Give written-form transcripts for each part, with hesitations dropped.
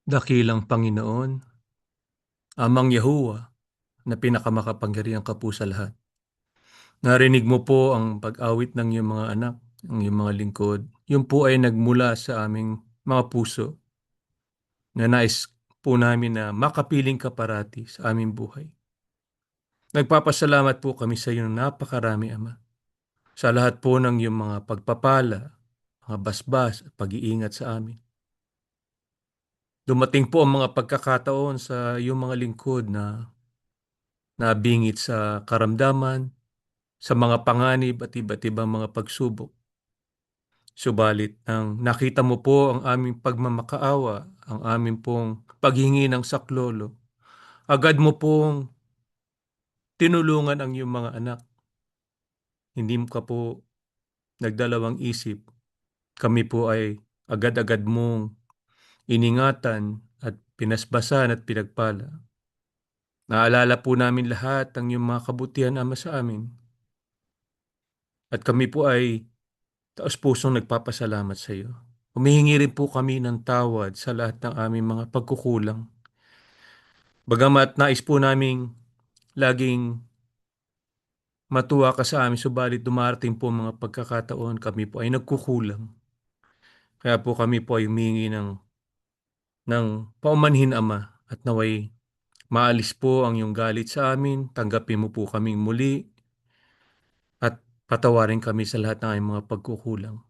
Dakilang Panginoon, Amang Yahuwah, na pinakamakapangyarihang kapusa-lahat. Narinig mo po ang pag-awit ng iyong mga anak, ang iyong mga lingkod. Yun po ay nagmula sa aming mga puso na nais po namin na makapiling ka parati sa aming buhay. Nagpapasalamat po kami sa iyo ng napakarami, Ama, sa lahat po ng iyong mga pagpapala, mga basbas at pag-iingat sa amin. Dumating po ang mga pagkakataon sa iyong mga lingkod na nabingit sa karamdaman, sa mga panganib at iba't ibang mga pagsubok. Subalit nang nakita mo po ang aming pagmamakaawa, ang aming pong paghingi ng saklolo, agad mo pong tinulungan ang iyong mga anak. Hindi mo ka po nagdalawang isip. Kami po ay agad-agad mong iningatan at pinasbasan at pinagpala. Naalala po namin lahat ang iyong mga kabutihan, Ama, sa amin. At kami po ay taos-pusong nagpapasalamat sa iyo. Humihingi rin po kami ng tawad sa lahat ng aming mga pagkukulang. Bagamat nais po naming laging matuwa ka sa amin, subalit dumarating po mga pagkakataon kami po ay nagkukulang. Kaya po kami po ay humihingi ng paumanhin, Ama, at naway maalis po ang iyong galit sa amin, tanggapin mo po kaming muli, at patawarin kami sa lahat ng aming mga pagkukulang.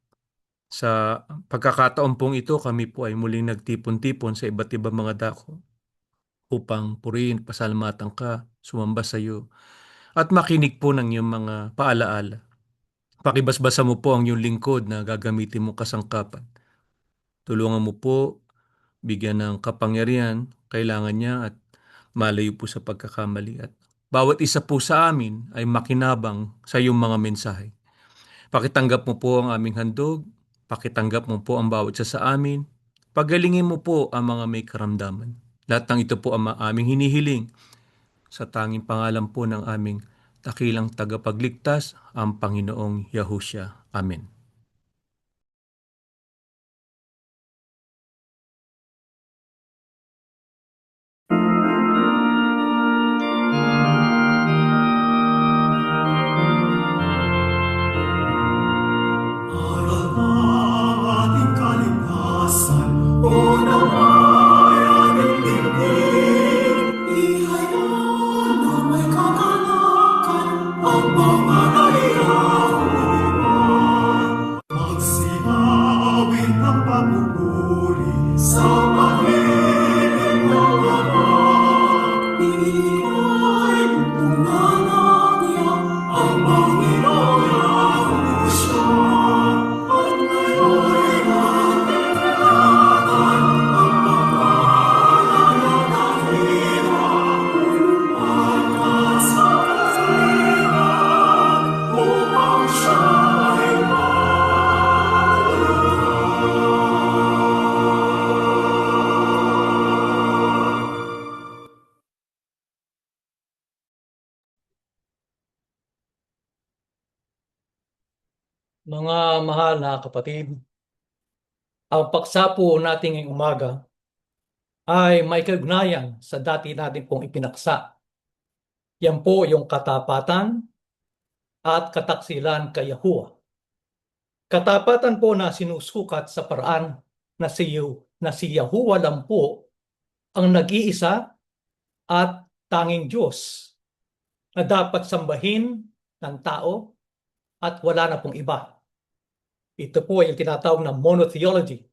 Sa pagkakataon pong ito, kami po ay muling nagtipon-tipon sa iba't ibang mga dako upang purihin, pasalamatan ka, sumamba sa iyo, at makinig po ng iyong mga paalaala. Pakibasbasa mo po ang iyong lingkod na gagamitin mo kasangkapan. Tulungan mo po, bigyan ng kapangyarihan, kailangan niya, at malayo po sa pagkakamali. At bawat isa po sa amin ay makinabang sa iyong mga mensahe. Pakitanggap mo po ang aming handog, pakitanggap mo po ang bawat isa sa amin, pagalingin mo po ang mga may karamdaman. Lahat ng ito po ang aming hinihiling sa tanging pangalan po ng aming dakilang tagapagligtas, ang Panginoong Yahushua. Amen. Mga mahal na kapatid, ang paksa po natin ngayong umaga ay may kaugnayan sa dati natin pong ipinaksa. Yan po yung katapatan at kataksilan kay Yahuwah. Katapatan po na sinusukat sa paraan na si Yahuwah lang po ang nag-iisa at tanging Diyos na dapat sambahin ng tao at wala na pong iba. Ito po ay yung tinatawag na monotheology.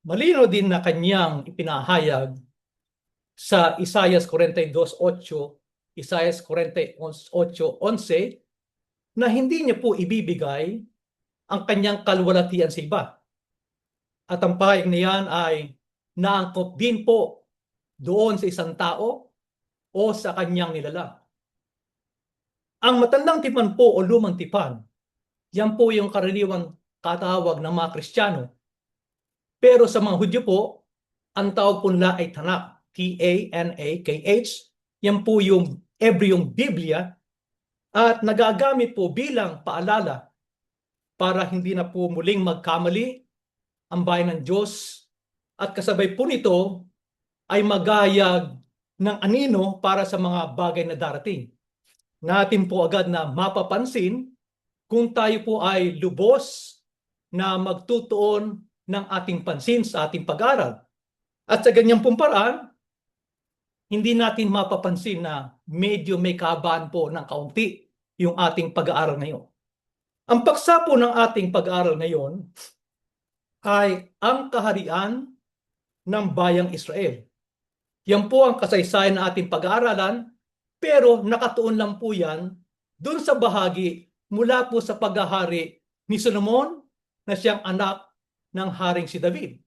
Malino din na kanyang ipinahayag sa Isaias 42:8, Isaias 48:11 na hindi niya po ibibigay ang kanyang kalwalatian sa iba. At ang pahayag niyan ay naangkop din po doon sa isang tao o sa kanyang nilalang. Ang matandang tipan po o lumang tipan, yan po yung karaniwang katawag ng mga Kristiyano. Pero sa mga Hudyo po, ang tawag po nila ay Tanakh, T-A-N-A-K-H. Yan po yung ebreyong Biblia at nagagamit po bilang paalala para hindi na po muling magkamali ang bayan ng Diyos at kasabay po nito ay magayag ng anino para sa mga bagay na darating. Natin po agad na mapapansin kung tayo po ay lubos na magtutuon ng ating pansin sa ating pag-aaral. At sa ganyang pong paraan, hindi natin mapapansin na medyo may kahabaan po ng kaunti yung ating pag-aaral ngayon. Ang paksa po ng ating pag-aaral ngayon ay ang kaharian ng bayang Israel. Yan po ang kasaysayan ng ating pag-aaralan, pero nakatuon lang po yan dun sa bahagi mula po sa paghahari ni Solomon na siyang anak ng haring si David.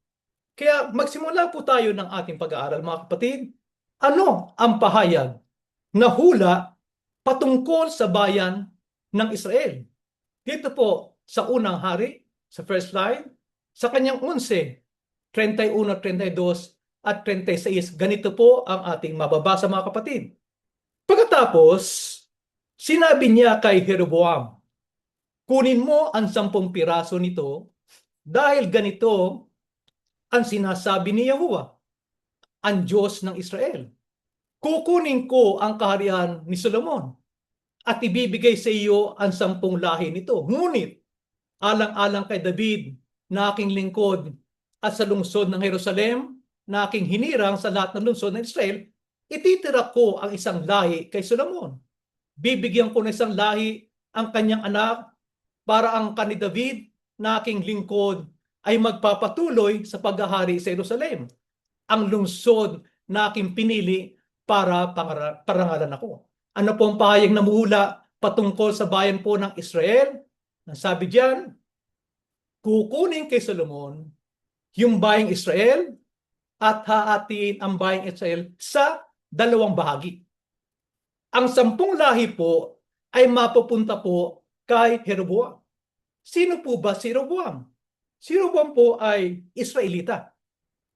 Kaya magsimula po tayo ng ating pag-aaral, mga kapatid. Ano ang pahayag na hula patungkol sa bayan ng Israel? Dito po sa unang hari, sa first slide, sa kanyang 11, 31, 32 at 36, ganito po ang ating mababasa, mga kapatid. Pagkatapos, sinabi niya kay Jeroboam, kunin mo ang 10 piraso nito dahil ganito ang sinasabi ni Yahuwah, ang Diyos ng Israel. Kukunin ko ang kaharian ni Solomon at ibibigay sa iyo ang 10 lahi nito. Ngunit, alang-alang kay David na aking lingkod at sa lungsod ng Jerusalem na aking hinirang sa lahat ng lungsod ng Israel, ititira ko ang isang lahi kay Solomon. Bibigyan ko ng isang lahi ang kanyang anak para ang kani David na aking lingkod ay magpapatuloy sa paghahari sa Jerusalem, ang lungsod na aking pinili para parangalan ako. Ano po ang pahayag na muhula patungkol sa bayan po ng Israel? Sabi diyan, kukunin kay Solomon yung bayang Israel at haatiin ang bayang Israel sa 2 bahagi. Ang 10 lahi po ay mapupunta po kay Jeroboam. Sino po ba si Jeroboam? Si Jeroboam po ay Israelita.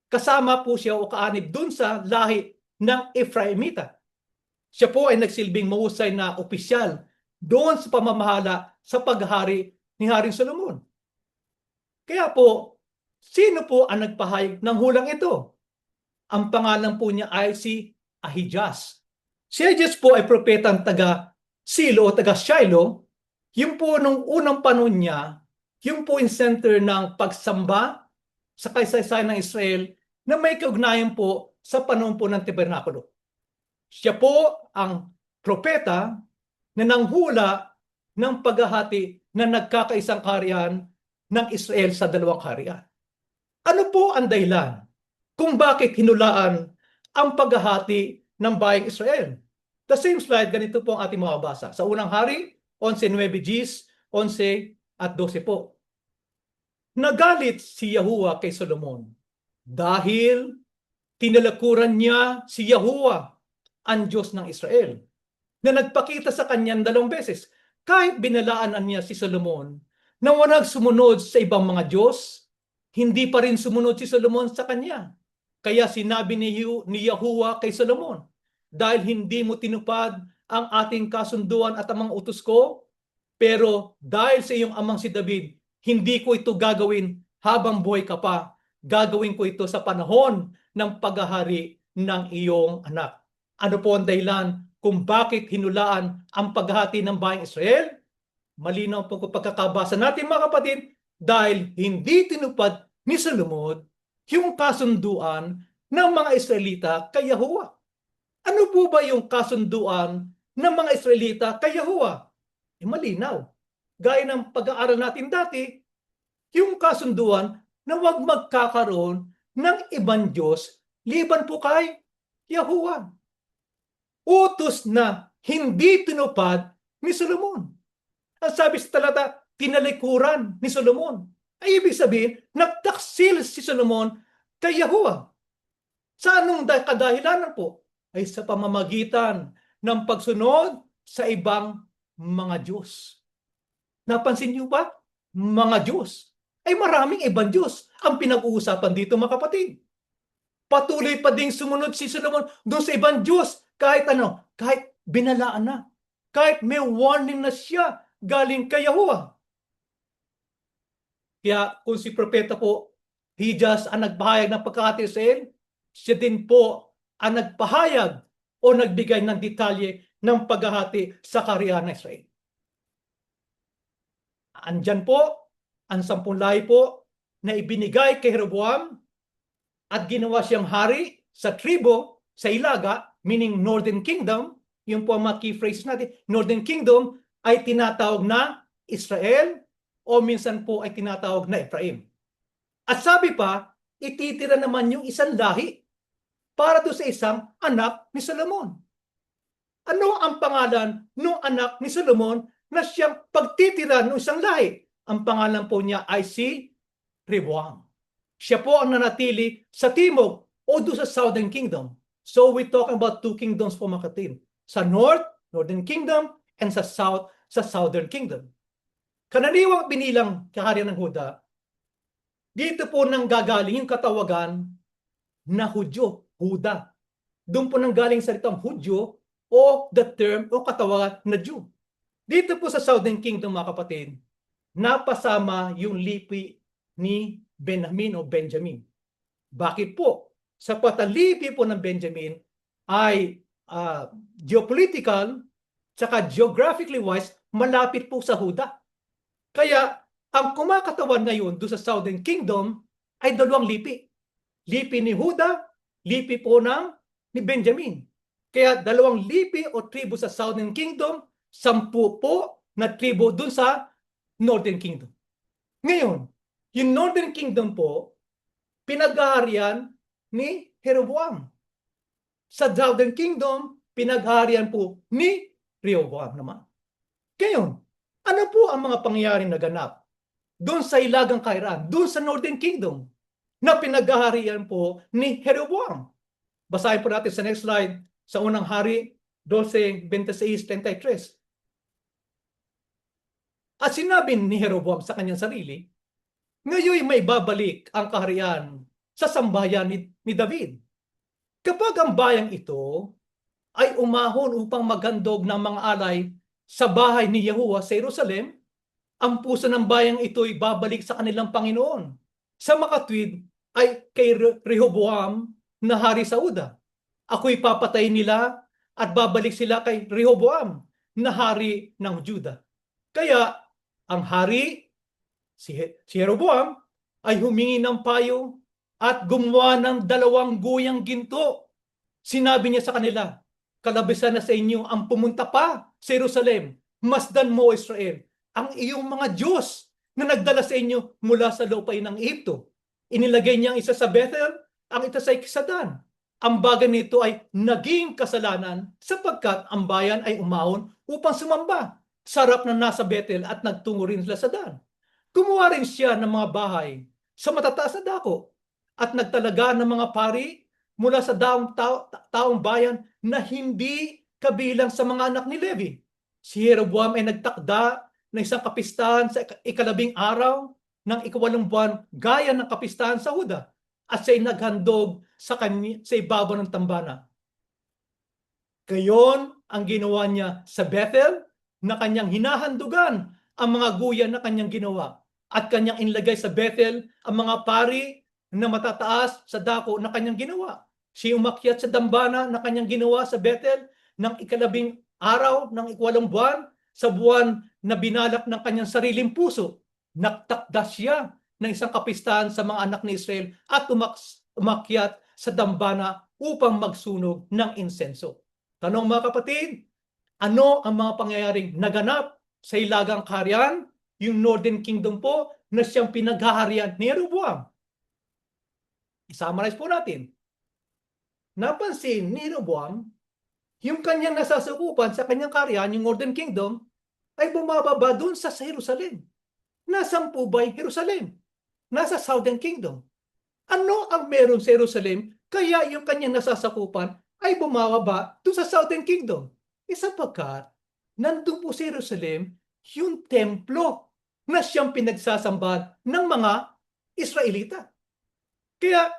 Kasama po siya o kaanib dun sa lahi ng Ephraimita. Siya po ay nagsilbing mahusay na opisyal doon sa pamamahala sa paghari ni Haring Solomon. Kaya po, sino po ang nagpahayag ng hulang ito? Ang pangalan po niya ay si Ahijaz. Si Ahijaz po ay propetang taga Silo o taga Shiloh. Yung po nung unang panahon niya, yung po yung center ng pagsamba sa kasaysayan ng Israel na may kaugnayan po sa panahon po ng tabernakulo. Siya po ang propeta na nanghula ng paghahati na nagkakaisang kaharian ng Israel sa 2 kaharian. Ano po ang dahilan kung bakit hinulaan ang paghahati ng bayang Israel? The same slide, ganito po ang ating mababasa. Sa unang hari, 11:9 Gs, 11 at 12 po. Nagalit si Yahuwah kay Solomon dahil tinalakuran niya si Yahuwah, ang Diyos ng Israel, na nagpakita sa kanya 2 beses. Kahit binalaanan niya si Solomon na walang sumunod sa ibang mga Diyos, hindi pa rin sumunod si Solomon sa kanya. Kaya sinabi ni Yahuwah kay Solomon, dahil hindi mo tinupad ang ating kasunduan at ang mga utos ko, Pero dahil sa iyong amang si David, hindi ko ito gagawin habang buhay ka pa. Gagawin ko ito sa panahon ng paghahari ng iyong anak. Ano po ang dahilan kung bakit hinulaan ang paghahati ng bayang Israel? Malinaw po kung pagkakabasa natin mga kapatid, dahil hindi tinupad ni Solomon yung kasunduan ng mga Israelita kay Yahuwah. Ano po ba yung kasunduan ng mga Israelita kay Yahuwah? Malinaw. Gaya ng pag-aaral natin dati, yung kasunduan na huwag magkakaroon ng ibang Diyos liban po kay Yahuwah. Utos na hindi tinupad ni Solomon. Ang sabi sa talata, tinalikuran ni Solomon. Ay ibig sabihin, nagtaksil si Solomon kay Yahuwah. Sa anong kadahilanan po? Ay sa pamamagitan ng pagsunod sa ibang mga Diyos. Napansin niyo ba? Mga Diyos. Ay maraming ibang Diyos ang pinag-uusapan dito mga kapatid. Patuloy pa ding sumunod si Solomon doon sa ibang Diyos kahit kahit binalaan na. Kahit may warning na siya galing kay Yahuwah. Kaya kung si propeta po, Hijas ang nagpahayag ng pagkakati sa Israel, siya din po ang nagpahayag o nagbigay ng detalye ng paghahati sa kaharian ng Israel. Andyan po ang 10 lahi po na ibinigay kay Jeroboam at ginawa siyang hari sa tribo, sa Ilaga, meaning Northern Kingdom. Yung po ang mga key phrase natin. Northern Kingdom ay tinatawag na Israel o minsan po ay tinatawag na Ephraim. At sabi pa, ititira naman yung isang lahi para doon sa isang anak ni Solomon. Ano ang pangalan ng anak ni Solomon na siyang pagtitira ng isang lahi? Ang pangalan po niya ay si Rehoboam. Siya po ang nanatili sa timog o doon sa Southern Kingdom. So we talk about two kingdoms po mga kapatid. Sa North, Northern Kingdom, and sa South, sa Southern Kingdom. Kananiwang binilang kaharian ng Huda, dito po nang gagaling yung katawagan na Hudyo, Huda. Doon po nang galing salitang Hudyo o the term o katawagan na Jew. Dito po sa Southern Kingdom mga kapatid, napasama yung lipi ni Benjamin o Benjamin. Bakit po? Sa patalipi po ng Benjamin ay geopolitical tsaka geographically wise malapit po sa Huda. Kaya ang kumakatawan ngayon doon sa Southern Kingdom ay 2 lipi. Lipi ni Huda, lipi po ni Benjamin. Kaya 2 lipi o tribo sa Southern Kingdom, 10 po na tribo doon sa Northern Kingdom. Ngayon, yung Northern Kingdom po, pinag-aharian ni Jeroboam. Sa Southern Kingdom, pinag-aharian po ni Rehoboam naman. Ngayon, ano po ang mga pangyayaring naganap doon sa Ilagang Kaharian, doon sa Northern Kingdom, na pinag-aharian po ni Jeroboam? Basahin po natin sa next slide, sa unang hari, 12:26-33. At sinabi ni Jeroboam sa kanyang sarili, ngayon may babalik ang kaharian sa sambahayan ni David. Kapag ang bayang ito ay umahon upang maghandog ng mga alay sa bahay ni Yahuwah sa Jerusalem, ang puso ng bayang ito ay babalik sa kanilang Panginoon. Sa makatwid ay kay Rehoboam na hari sa Uda. Ako'y papatayin nila at babalik sila kay Rehoboam na hari ng Juda. Kaya ang hari, si Jeroboam, ay humingi ng payo at gumawa ng 2 guyang ginto. Sinabi niya sa kanila, kalabisan na sa inyo ang pumunta pa sa Jerusalem. Masdan mo, Israel, ang iyong mga Diyos na nagdala sa inyo mula sa lupain ng Egypto. Inilagay niya ang isa sa Bethel, ang isa sa Kisadan. Ang bagay nito ay naging kasalanan sapagkat ang bayan ay umahon upang sumamba. Sarap na nasa Bethel at nagtungo rin sila sa Dan. Gumawa rin siya ng mga bahay sa matataas na dako at nagtalaga ng mga pari mula sa taong bayan na hindi kabilang sa mga anak ni Levi. Si Jeroboam ay nagtakda ng isang kapistahan sa 11 araw ng 8 buwan gaya ng kapistahan sa Huda at siya'y naghandog sa ibabaw ng tambana. Gayon ang ginawa niya sa Bethel na kanyang hinahandugan ang mga guya na kanyang ginawa at kanyang inlagay sa Bethel ang mga pari na matataas sa dako na kanyang ginawa. Siya umakyat sa dambana na kanyang ginawa sa Bethel ng ikalabing araw ng ikwalong buwan, sa buwan na binalak ng kanyang sariling puso. Nagtakda siya ng isang kapistahan sa mga anak ni Israel at umakyat sa dambana upang magsunog ng insenso. Tanong mga kapatid, ano ang mga pangyayaring naganap sa Hilagang Kaharian, yung Northern Kingdom po, na siyang pinaghaharian ni Jeroboam? I-summarize po natin. Napansin ni Jeroboam, yung kanyang nasasakupan sa kanyang kaharian, yung Northern Kingdom, ay bumababa dun sa Jerusalem. Nasaan po ba yung Jerusalem? Nasa Southern Kingdom. Ano ang meron sa Jerusalem kaya yung kanyang nasasakupan ay bumababa dun sa Southern Kingdom? Sapagkat nandun po sa Jerusalem yung templo na siyang pinagsasambahan ng mga Israelita. Kaya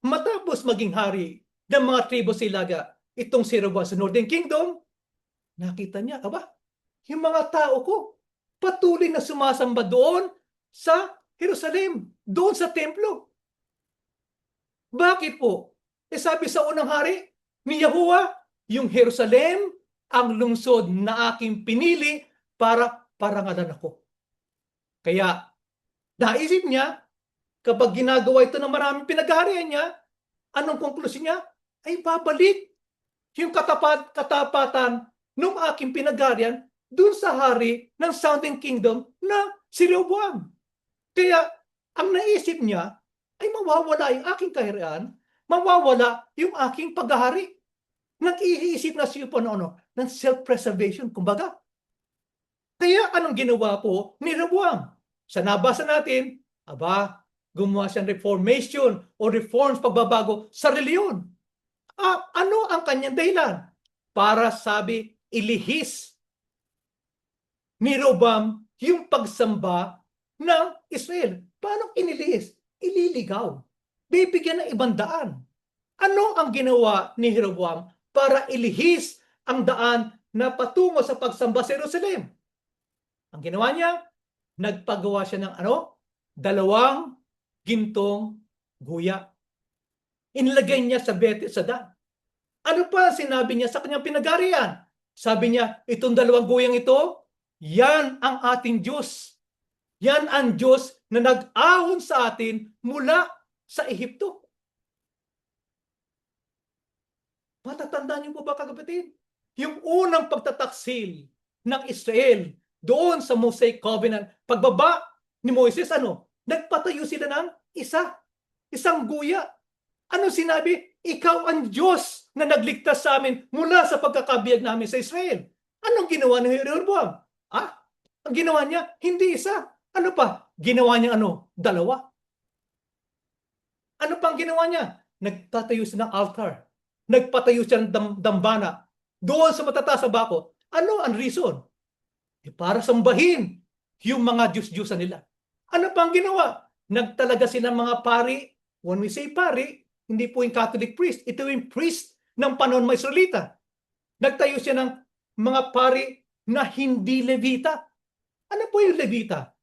matapos maging hari ng mga tribo Silaga, itong si Jeroboam sa Northern Kingdom, nakita niya, yung mga tao ko patuloy na sumasamba doon sa Jerusalem, doon sa templo. Bakit po? Sabi sa unang hari ni Yahuwah, yung Jerusalem ang lungsod na aking pinili para parangalan ako. Kaya naisip niya, kapag ginagawa ito ng maraming pinaghaharian niya, anong konklusyon niya? Ay babalik yung katapatan ng aking pinaghaharian dun sa hari ng Southern Kingdom na si Rehoboam. Kaya ang naisip niya ay mawawala yung aking kaharian, mawawala yung aking paghahari. Nag-iisip na siya po ng self-preservation, kumbaga. Kaya anong ginawa po ni Rehoboam? Sa nabasa natin, gumawa siya ng reformation o reforms, pagbabago sa reliyon. Ano ang kanyang dahilan? Para sabi, ilihis ni Rehoboam yung pagsamba ng Israel. Paano inilihis? Ililigaw. Bibigyan ng ibang daan. Ano ang ginawa ni Jeroboam para ilihis ang daan na patungo sa pagsamba sa Jerusalem? Ang ginawa niya, nagpagawa siya ng 2 gintong guya. Inilagay niya sa Bethel sa Dan. Ano pa sinabi niya sa kanyang pinagarian? Sabi niya, itong 2 guyang ito, yan ang ating Diyos. Yan ang Diyos na nag-ahon sa atin mula sa Ehipto. Matatandaan niyo po ba, kapatid? Yung unang pagtataksil ng Israel doon sa Mosaic Covenant, pagbaba ni Moises, nagpatayo sila ng isang guya. Ano sinabi? Ikaw ang Diyos na nagligtas sa amin mula sa pagkakabiyag namin sa Israel. Anong ginawa ni Jeroboam? Ang ginawa niya, hindi isa. Ano pa? Ginawa niya 2. Ano pang ginawa niya? Nagtatayo siya ng altar. Nagpatayo siya ng dambana. Doon sa matataas na bako. Ano ang reason? Para sambahin yung mga Diyos-Diyosan nila. Ano pang ginawa? Nagtalaga sila ng mga pari. When we say pari, hindi po yung Catholic priest. Ito yung priest ng panahon mga Israelita. Nagtayo siya ng mga pari na hindi Levita. Ano po yung Levita?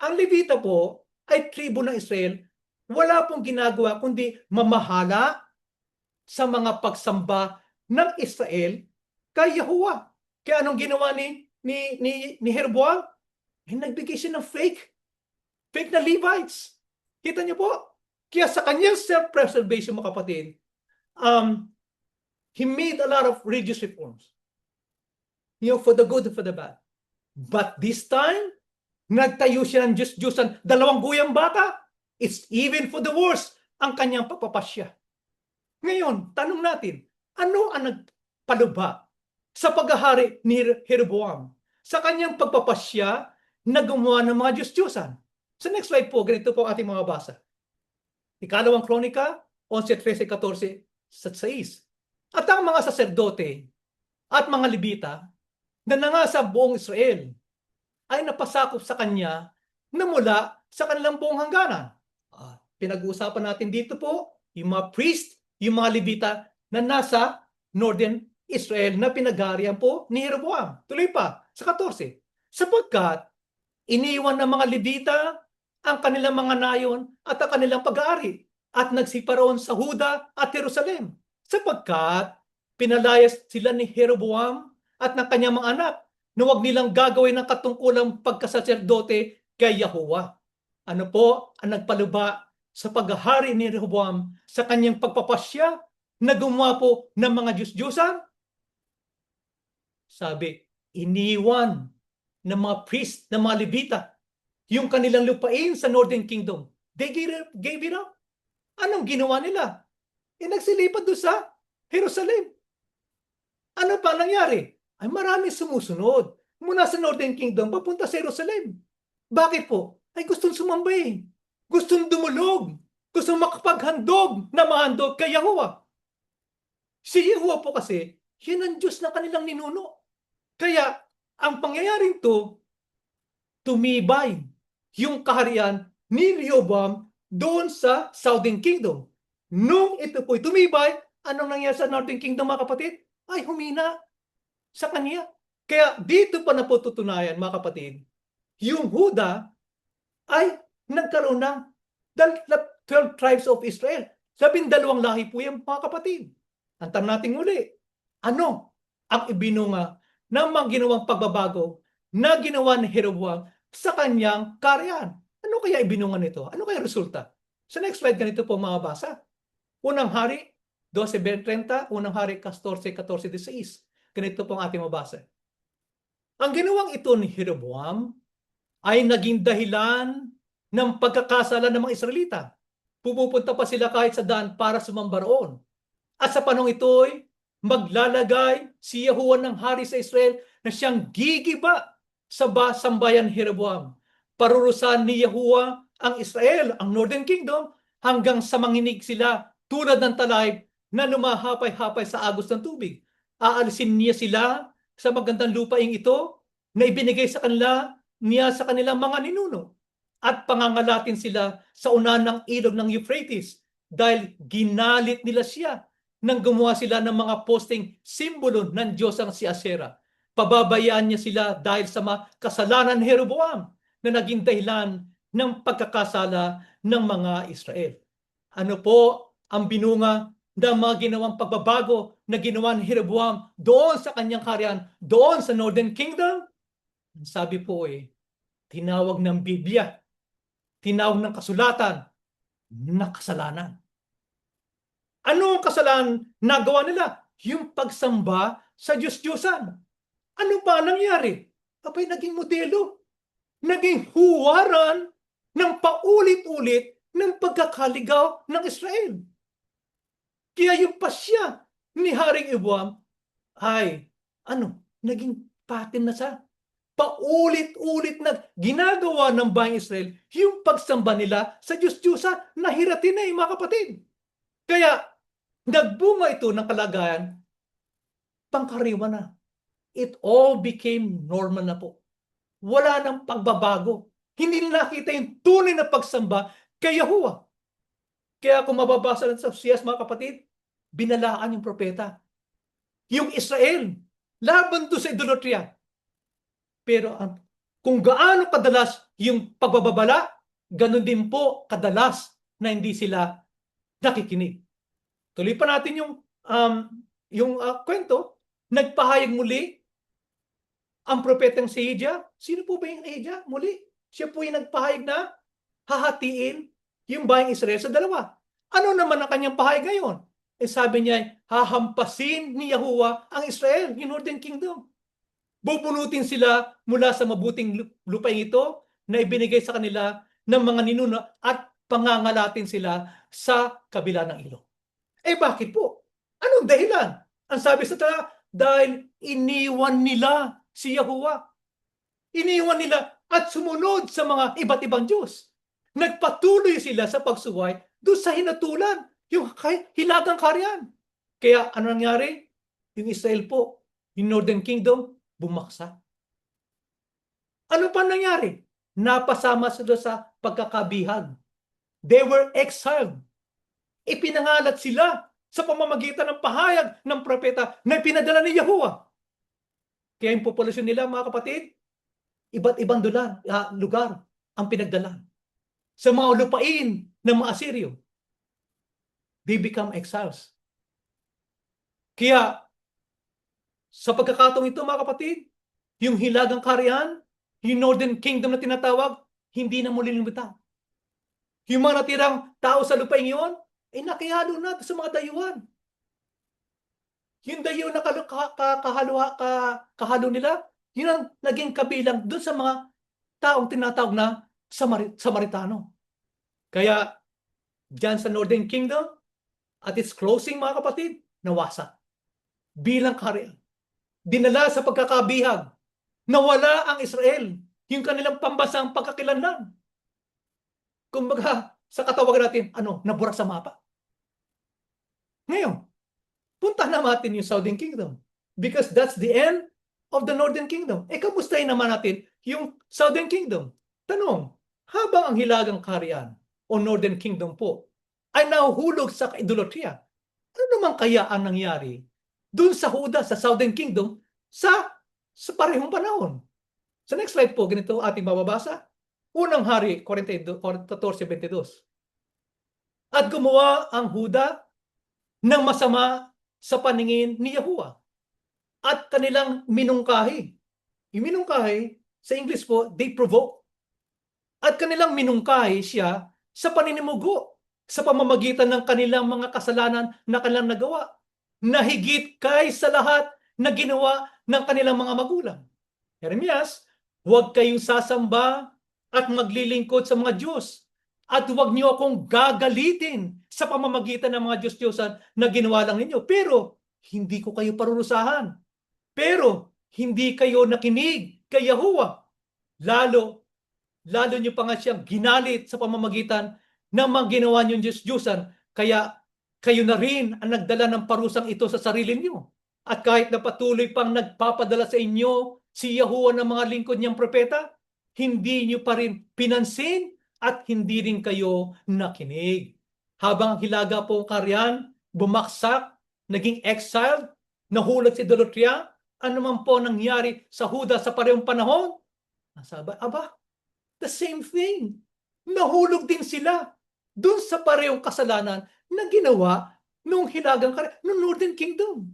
Ang Levita po ay tribo ng Israel. Wala pong ginagawa kundi mamahala sa mga pagsamba ng Israel kay Yahuwah. Kaya anong ginawa ni Jeroboam? Nagbigay siya ng fake na Levites. Kita niyo po? Kaya sa kanyang self-preservation, mga kapatid, he made a lot of religious reforms. For the good and for the bad. But this time, nagtayo siya ng Diyos-Diyosan, 2 guyang bata. It's even for the worse ang kanyang pagpapasya. Ngayon, tanong natin, ano ang nagpalubha sa paghahari ni Jeroboam? Sa kanyang pagpapasya na gumawa ng mga Diyos-Diyosan. Sa next slide po, ganito po ating mga basa. 2 Kronika, 11:13-14-6. At ang mga saserdote at mga Levita na nangasa buong Israel ay napasakop sa kanya na mula sa kanilang buong hangganan. Pinag-uusapan natin dito po yung mga priest, yung mga Levita na nasa Northern Israel na pinagharian po ni Jeroboam. Tuloy pa, sa 14. Sapagkat iniwan ng mga Levita ang kanilang mga nayon at ang kanilang pag-aari at nagsiparoon sa Huda at Jerusalem sapagkat pinalayas sila ni Jeroboam at ng kanyang mga anak na huwag nilang gagawin ng katungkulang pagkasaserdote kay Yahuwah. Ano po ang nagpaluba sa paghahari ni Rehoboam sa kanyang pagpapasya na gumawa po ng mga Diyos-Diyosan? Sabi, iniwan ng mga priest, ng mga Levita, yung kanilang lupain sa Northern Kingdom. They gave it up. Anong ginawa nila? Nagsilipat doon sa Jerusalem. Ano pa nangyari? Ay marami sumusunod mula sa Northern Kingdom papunta sa Jerusalem. Bakit po? Ay gustong sumambay. Gustong dumulog. Gustong makapaghandog na mahandog kay Yahuwah. Si Yahuwah po kasi, yun ang Diyos na kanilang ninuno. Kaya, ang pangyayaring to, tumibay yung kaharian ni Rehoboam doon sa Southern Kingdom. Nung ito po'y tumibay, anong nangyari sa Northern Kingdom mga kapatid? Ay humina sa kanya. Kaya dito pa napututunayan mga kapatid, yung Huda ay nagkaroon ng 12 tribes of Israel. 12 lahi po yan mga kapatid. Ang tanong natin muli, ano ang ibinunga ng mga ginawang pagbabago na ginawa ni Jeroboam sa kanyang kaharian? Ano kaya ibinunga nito? Ano kaya resulta? Sa next slide, ganito po mga basa. Unang hari, 12:30, unang hari, 14:16. Ganito po ang ating mabasa. Ang ginawang ito ni Jeroboam ay naging dahilan ng pagkakasala ng mga Israelita. Pumupunta pa sila kahit sa daan para sumamba roon. At sa panahon ito'y maglalagay si Yahuwah ng hari sa Israel na siyang gigiba sa sambayan Jeroboam. Parurusahan ni Yahuwah ang Israel, ang Northern Kingdom, hanggang sa manginig sila tulad ng talahib na lumahapay-hapay sa agos ng tubig. Aalisin niya sila sa magandang lupaing ito na ibinigay sa kanila niya sa kanilang mga ninuno at pangangalatin sila sa unahan ng ilog ng Euphrates dahil ginalit nila siya nang gumawa sila ng mga posting simbolo ng Diyos ang si Asera. Pababayaan niya sila dahil sa kasalanan ni Jeroboam na naging dahilan ng pagkakasala ng mga Israel. Ano po ang binunga ng mga ginawang pagbabago na ginawa ni Jeroboam doon sa kanyang kaharian, doon sa Northern Kingdom? Sabi po tinawag ng Biblia, tinawag ng kasulatan na kasalanan. Ano ang kasalanan nagawa nila? Yung pagsamba sa Diyos-Diyosan. Ano ba nangyari? Abay, naging modelo. Naging huwaran ng paulit-ulit ng pagkakaligaw ng Israel. Kaya yung pasya ni Haring Rehoboam ay, naging pattern na sa paulit-ulit na ginagawa ng bayang Israel yung pagsamba nila sa Diyos-Diyosan na hiratin na mga kapatid. Kaya, nagbunga ito ng kalagayan, pangkaraniwan na. It all became normal na po. Wala nang pagbabago. Hindi nakita yung tunay na pagsamba kay Yahuwah. Kaya kung mababasa natin sa Hosea, mga kapatid, binalaan yung propeta. Yung Israel, laban to sa idolatria. Pero kung gaano kadalas yung pagbababala, ganun din po kadalas na hindi sila nakikinig. Tuloy pa natin yung kwento. Nagpahayag muli ang propetang si Ahijah. Sino po ba yung Ahijah? Muli, siya po yung nagpahayag na hahatiin yung bayang Israel sa dalawa. Ano naman ang kanyang pahayag ngayon? Sabi niya, hahampasin ni Yahuwah ang Israel, yung Northern Kingdom. Bubunutin sila mula sa mabuting lupain ito na ibinigay sa kanila ng mga ninuno at pangangalatin sila sa kabila ng ilog. Bakit po? Anong dahilan? Ang sabi sa tala, dahil iniwan nila si Yahuwah. Iniwan nila at sumunod sa mga iba't ibang Diyos. Nagpatuloy sila sa pagsuway doon sa hinatulan, yung hilagang kaharian. Kaya ano nangyari? Yung Israel po, yung Northern Kingdom, bumaksak. Ano pa nangyari? Napasama sila sa pagkakabihag. They were exiled. Ipinangalat sila sa pamamagitan ng pahayag ng propeta na pinadala ni Yahuwah. Kaya yung populasyon nila, mga kapatid, iba't ibang lugar ang pinagdala. Sa mga lupain ng mga Assyrio, they become exiles. Kaya sa pagkakataong ito, mga kapatid, yung hilagang kaharian, yung Northern Kingdom na tinatawag, hindi na muli lumitaw. Yung mga natirang tao sa lupain yun, ay nakihalo na sa mga dayuhan. Yung dayo na kahalo nila, yun ang naging kabilang doon sa mga taong tinatawag na Samaritano. Kaya dyan sa Northern Kingdom, at its closing, mga kapatid, nawasak bilang kaharian. Dinala sa pagkakabihag. Nawala ang Israel, yung kanilang pambansang pagkakilanlan. Kumbaga, sa katawagan natin, nabura sa mapa. Ngayon, punta na natin yung Southern Kingdom. Because that's the end of the Northern Kingdom. Kamustahin naman natin yung Southern Kingdom. Tanong, habang ang hilagang kaharian o Northern Kingdom po ay nahuhulog sa idolatria, ano naman kaya ang nangyari dun sa Huda, sa Southern Kingdom, sa parehong panahon? Sa next slide po, ganito ating mababasa. Unang Hari, 14:22. At gumawa ang Huda ng masama sa paningin ni Yahuwah at kanilang minungkahi. Yung minungkahi, sa English po, they provoke. At kanilang minungkahi siya sa paninimugo sa pamamagitan ng kanilang mga kasalanan na kanilang nagawa, na higit kaysa lahat na ginawa ng kanilang mga magulang. Jeremias, huwag kayong sasamba at maglilingkod sa mga Diyos, at huwag niyo akong gagalitin sa pamamagitan ng mga Diyos-Diyosan na ginawa lang ninyo. Pero hindi ko kayo parurusahan. Pero hindi kayo nakinig kay Yahuwah. Lalo niyo pa nga siyang ginalit sa pamamagitan ng mga ginawa niyong Diyos-Diyosan. Kaya kayo na rin ang nagdala ng parusang ito sa sarili niyo. At kahit na patuloy pang nagpapadala sa inyo si Yahuwah ng mga lingkod niyang propeta, hindi niyo pa rin pinansin at hindi rin kayo nakinig. Habang ang hilaga po kaharian, bumaksak, naging exiled, nahulog sa idolatria, ano man po nangyari sa Huda sa parehong panahon? The same thing. Nahulog din sila doon sa parehong kasalanan na ginawa nung hilagang kaharian, nung Northern Kingdom.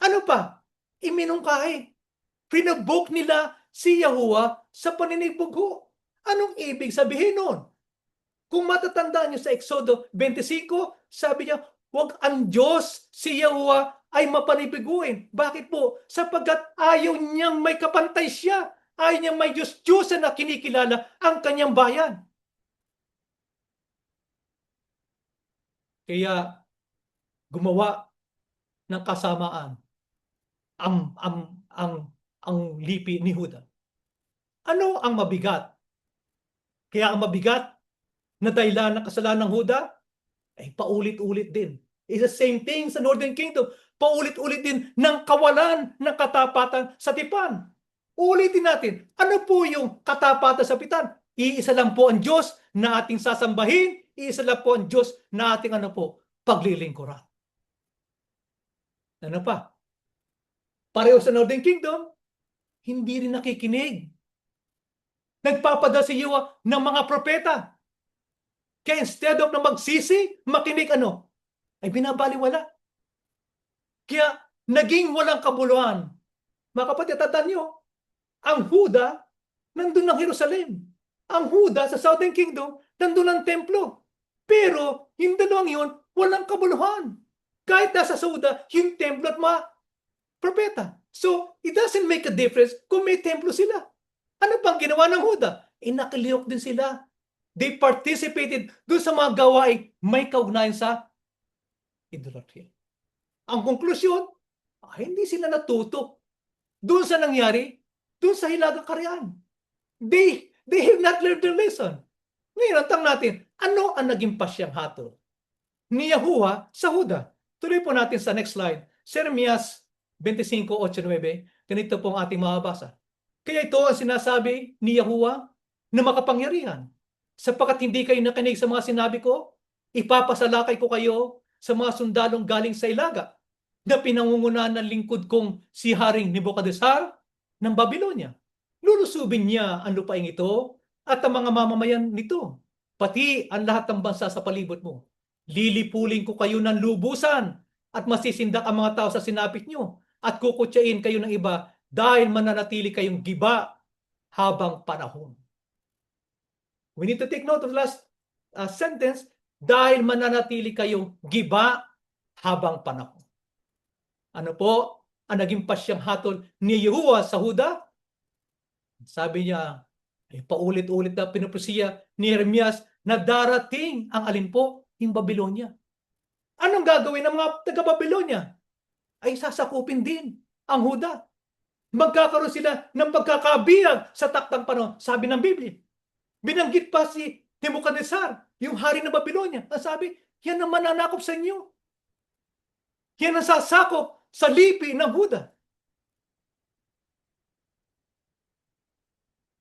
Ano pa? Iminungkahi. Pinaboke nila si Yahuwah sa paninibugo. Anong ibig sabihin nun? Kung matatandaan niyo sa Exodo 25, sabi niya, huwag ang Diyos si Yahuwah ay mapanibiguin. Bakit po? Sapagkat ayaw niyang may kapantay siya. Ayaw niyang may Diyos-Diyosan na kinikilala ang kanyang bayan. Kaya gumawa ng kasamaan ang lipi ni Huda. Ano ang mabigat? Kaya ang mabigat na dahilan ng kasalanan ng Huda ay paulit-ulit din. It's the same thing sa Northern Kingdom. Paulit-ulit din ng kawalan ng katapatan sa tipan. Ulitin natin, ano po yung katapatan sa tipan? Iisa lang po ang Diyos na ating sasambahin. Iisa lang po ang Diyos na ating paglilingkuran. Ano pa? Pareho sa Northern Kingdom, hindi rin nakikinig. Nagpapadala si Yahuwah ng mga propeta. Kaya instead of na magsisi, makinig ay binabaliwala. Kaya naging walang kabuluhan. Mga kapatid, tandaan nyo, ang Huda, nandun ng Jerusalem. Ang Huda sa Southern Kingdom, nandun ng templo. Pero yung dalawang yun, walang kabuluhan. Kahit nasa Huda, yung templo at mga propeta. So, it doesn't make a difference kung may templo sila. Ano pang ginawa ng Huda? Nakilihok din sila. They participated doon sa mga gawain may kaugnayan sa idolatry. Ang konklusyon, hindi sila natuto doon sa nangyari, doon sa hilagang kaharian. They have not learned their lesson. Ngayon, ang tanong natin, ano ang naging pasyang hatol ni Yahuwah sa Huda? Tuloy po natin sa next slide. Jeremias 25:8-9. Ganito po ang ating mababasa. Kaya ito ang sinasabi ni Yahuwah na makapangyarihan. Sapagkat hindi kayo nakinig sa mga sinabi ko, ipapasalakay ko kayo sa mga sundalong galing sa ilaga na pinangungunahan ng lingkod kong si Haring Nebukadnezar ng Babylonia. Lulusubin niya ang lupain ito at ang mga mamamayan nito, pati ang lahat ng bansa sa palibot mo. Lilipulin ko kayo ng lubusan at masisindak ang mga tao sa sinapit nyo at kukutsain kayo ng iba dahil mananatili kayong giba habang panahon. We need to take note of the last sentence, dahil mananatili kayong giba habang panahon. Ano po ang naging pasyang hatol ni Yehowa sa Huda? Sabi niya, ay paulit-ulit na pinuprosiya ni Jeremias na darating ang alin po? Yung Babylonia. Anong gagawin ng mga taga-Babylonia? Ay sasakupin din ang Huda. Magkakaroon sila ng pagkakabiyag sa taktang panahon. Sabi ng Biblia. Binanggit pa si Nebuchadnezzar, yung hari ng Babylonia. Ang sabi, yan ang mananakop sa inyo. Yan ang sasakop sa lipi ng Huda.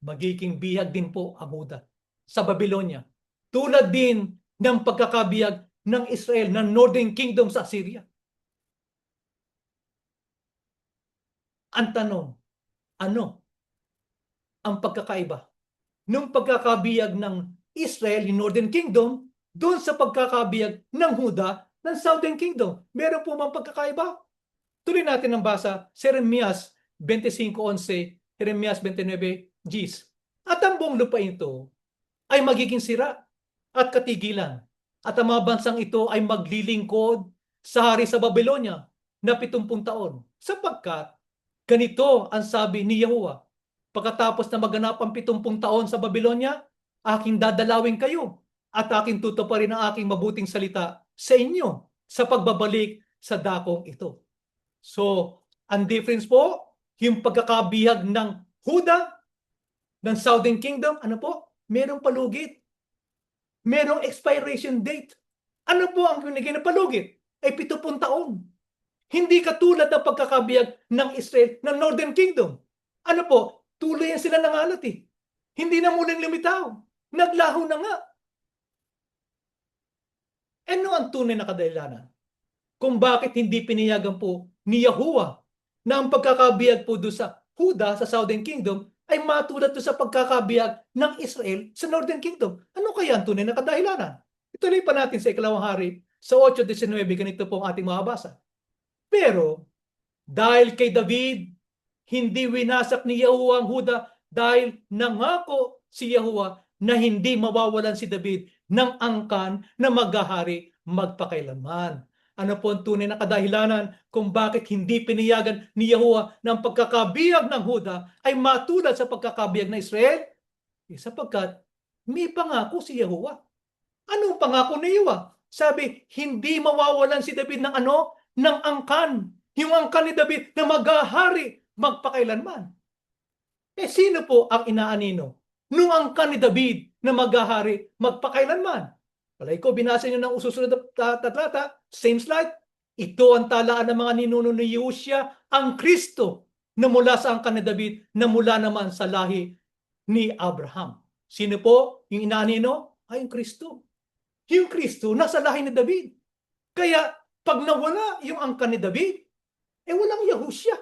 Magiging bihag din po ang Huda sa Babylonia. Tulad din ng pagkakabihag ng Israel, ng Northern Kingdom sa Assyria. Ang tanong, ano ang pagkakaiba nung pagkakabihag ng Israel, yung Northern Kingdom, doon sa pagkakabihag ng Huda ng Southern Kingdom? Meron po mang pagkakaiba? Tuloy natin ang basa, Jeremias 25:11, Jeremias 29:10. At ang buong lupain ito ay magiging sira at katigilan. At ang mga bansang ito ay maglilingkod sa hari sa Babylonia na 70 taon. Sapagkat ganito ang sabi ni Yehowa, pagkatapos na maganap ang 70 taon sa Babylonia, aking dadalawin kayo at aking tutuparin ang aking mabuting salita sa inyo sa pagbabalik sa dakong ito. So, ang difference po, yung pagkakabihag ng Huda, ng Southern Kingdom, ano po? Merong palugit. Merong expiration date. Ano po ang binigay na palugit? Ay 70 taon. Hindi katulad ng pagkakabihag ng Israel, ng Northern Kingdom. Ano po? Tuloy yan sila nangalat eh. Hindi na muling lumitaw. Naglaho na nga. Ano ang tunay na kadahilanan kung bakit hindi pinayagan po ni Yahuwah na ang pagkakabihag po doon sa Huda, sa Southern Kingdom, ay matulad doon sa pagkakabihag ng Israel sa Northern Kingdom? Ano kaya ang tunay na kadahilanan? Ituloy pa natin sa Ikalawang Hari, sa 8:19, ganito po ang ating mababasa. Pero, dahil kay David, hindi winasak ni Yahuwah ang Huda dahil nangako si Yahuwah na hindi mawawalan si David ng angkan na maghahari magpakailanman. Ano po ang tunay na kadahilanan kung bakit hindi pinayagan ni Yahuwah na ang pagkakabihag ng Huda ay matulad sa pagkakabihag ng Israel? Sapagkat may pangako si Yahuwah. Anong pangako ni Yahuwah? Sabi, hindi mawawalan si David ng ano? Ng angkan. Yung angkan ni David na maghahari magpakailanman. Sino po ang inaanino nung angkan ni David na maghahari magpakailanman? Palay ko, binasa nyo ng ususunod na tatlata, same slide. Ito ang talaan ng mga ninuno ni Yosya, ang Kristo na mula sa angkan ni David, na mula naman sa lahi ni Abraham. Sino po yung inaanino? Ay, yung Kristo. Yung Kristo nasa lahi ni David. Kaya pag nawala yung angkan ni David, walang Yahusya.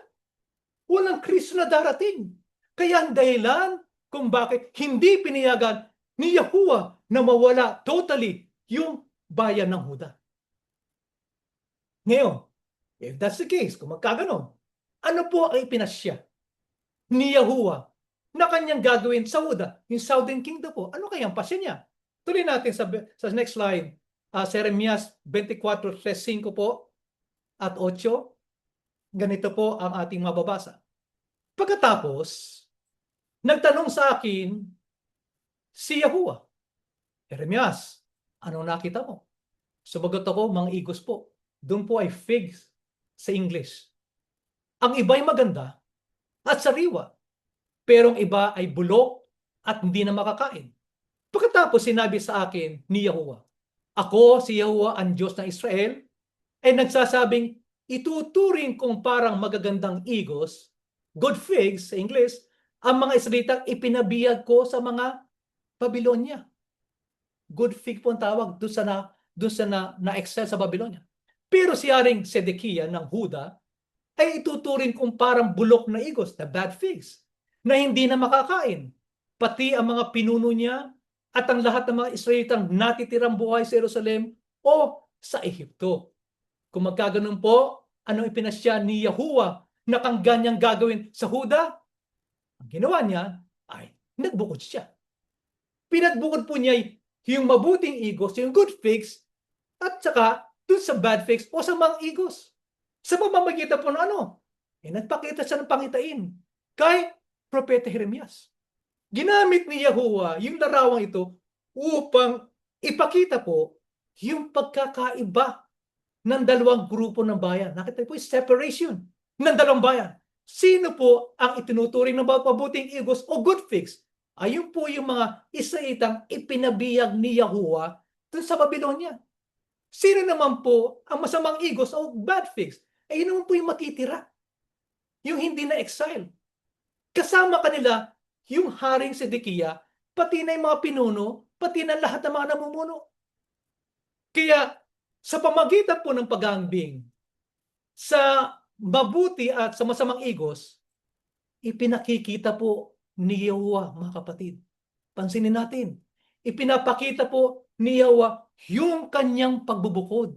Walang Kristo na darating. Kaya ang dahilan kung bakit hindi pinayagan ni Yahuwah na mawala totally yung bayan ng Huda. Ngayon, if that's the case, kung magkaganon, ano po ang ipinasya ni Yahuwah na kanyang gagawin sa Huda, yung Southern Kingdom po? Ano kayang pasya niya? Tuloy natin sa next slide, Jeremias 24:5 po at 8. Ganito po ang ating mababasa. Pagkatapos, nagtanong sa akin si Yahuwah, Jeremias, anong nakita mo? Sumagot ako, mga igos po. Doon po ay figs sa English. Ang iba ay maganda at sariwa, pero ang iba ay bulok at hindi na makakain. Pagkatapos sinabi sa akin ni Yahuwah, ako si Yahuwah ang Diyos ng Israel, ay nagsasabing ituturing kong parang magagandang igos, good figs sa English, ang mga Israelitang ipinabiyag ko sa mga Babylonia. Good fig po ang tawag doon sa na-excel sa Babylonia. Pero si Haring Sedekia ng Huda ay ituturing kong parang bulok na igos, na bad figs, na hindi na makakain. Pati ang mga pinuno niya at ang lahat ng mga Israelitang natitirang buhay sa Jerusalem o sa Ehipto. Kung magkaganon po, anong ipinasya ni Yahuwah na kang ganyang gagawin sa Huda? Ang ginawa niya ay nagbukod siya. Pinagbukod po niya yung mabuting igos, yung good figs, at saka dun sa bad figs o sa mga igos. Sa pamamagitan po ng ano? Nagpakita siya ng pangitain kay Propeta Jeremias. Ginamit ni Yahuwah yung larawang ito upang ipakita po yung pagkakaiba ng dalawang grupo ng bayan. Nakita po yung separation ng dalawang bayan. Sino po ang itinuturing ng mabuting igos o good figs? Ayun po yung mga Israelitang ipinabiyag ni Yahuwah dun sa Babylonia. Sino naman po ang masamang igos o bad figs? Ayun naman po yung matitira. Yung hindi na exile. Kasama kanila yung Haring Sedekia, pati na yung mga pinuno, pati na lahat ng mga namumuno. Kaya sa pamagitan po ng paghahambing sa mabuti at sa masamang igos, ipinakikita po ni Yahuwah, mga kapatid. Pansinin natin, ipinapakita po ni Yahuwah yung kanyang pagbubukod,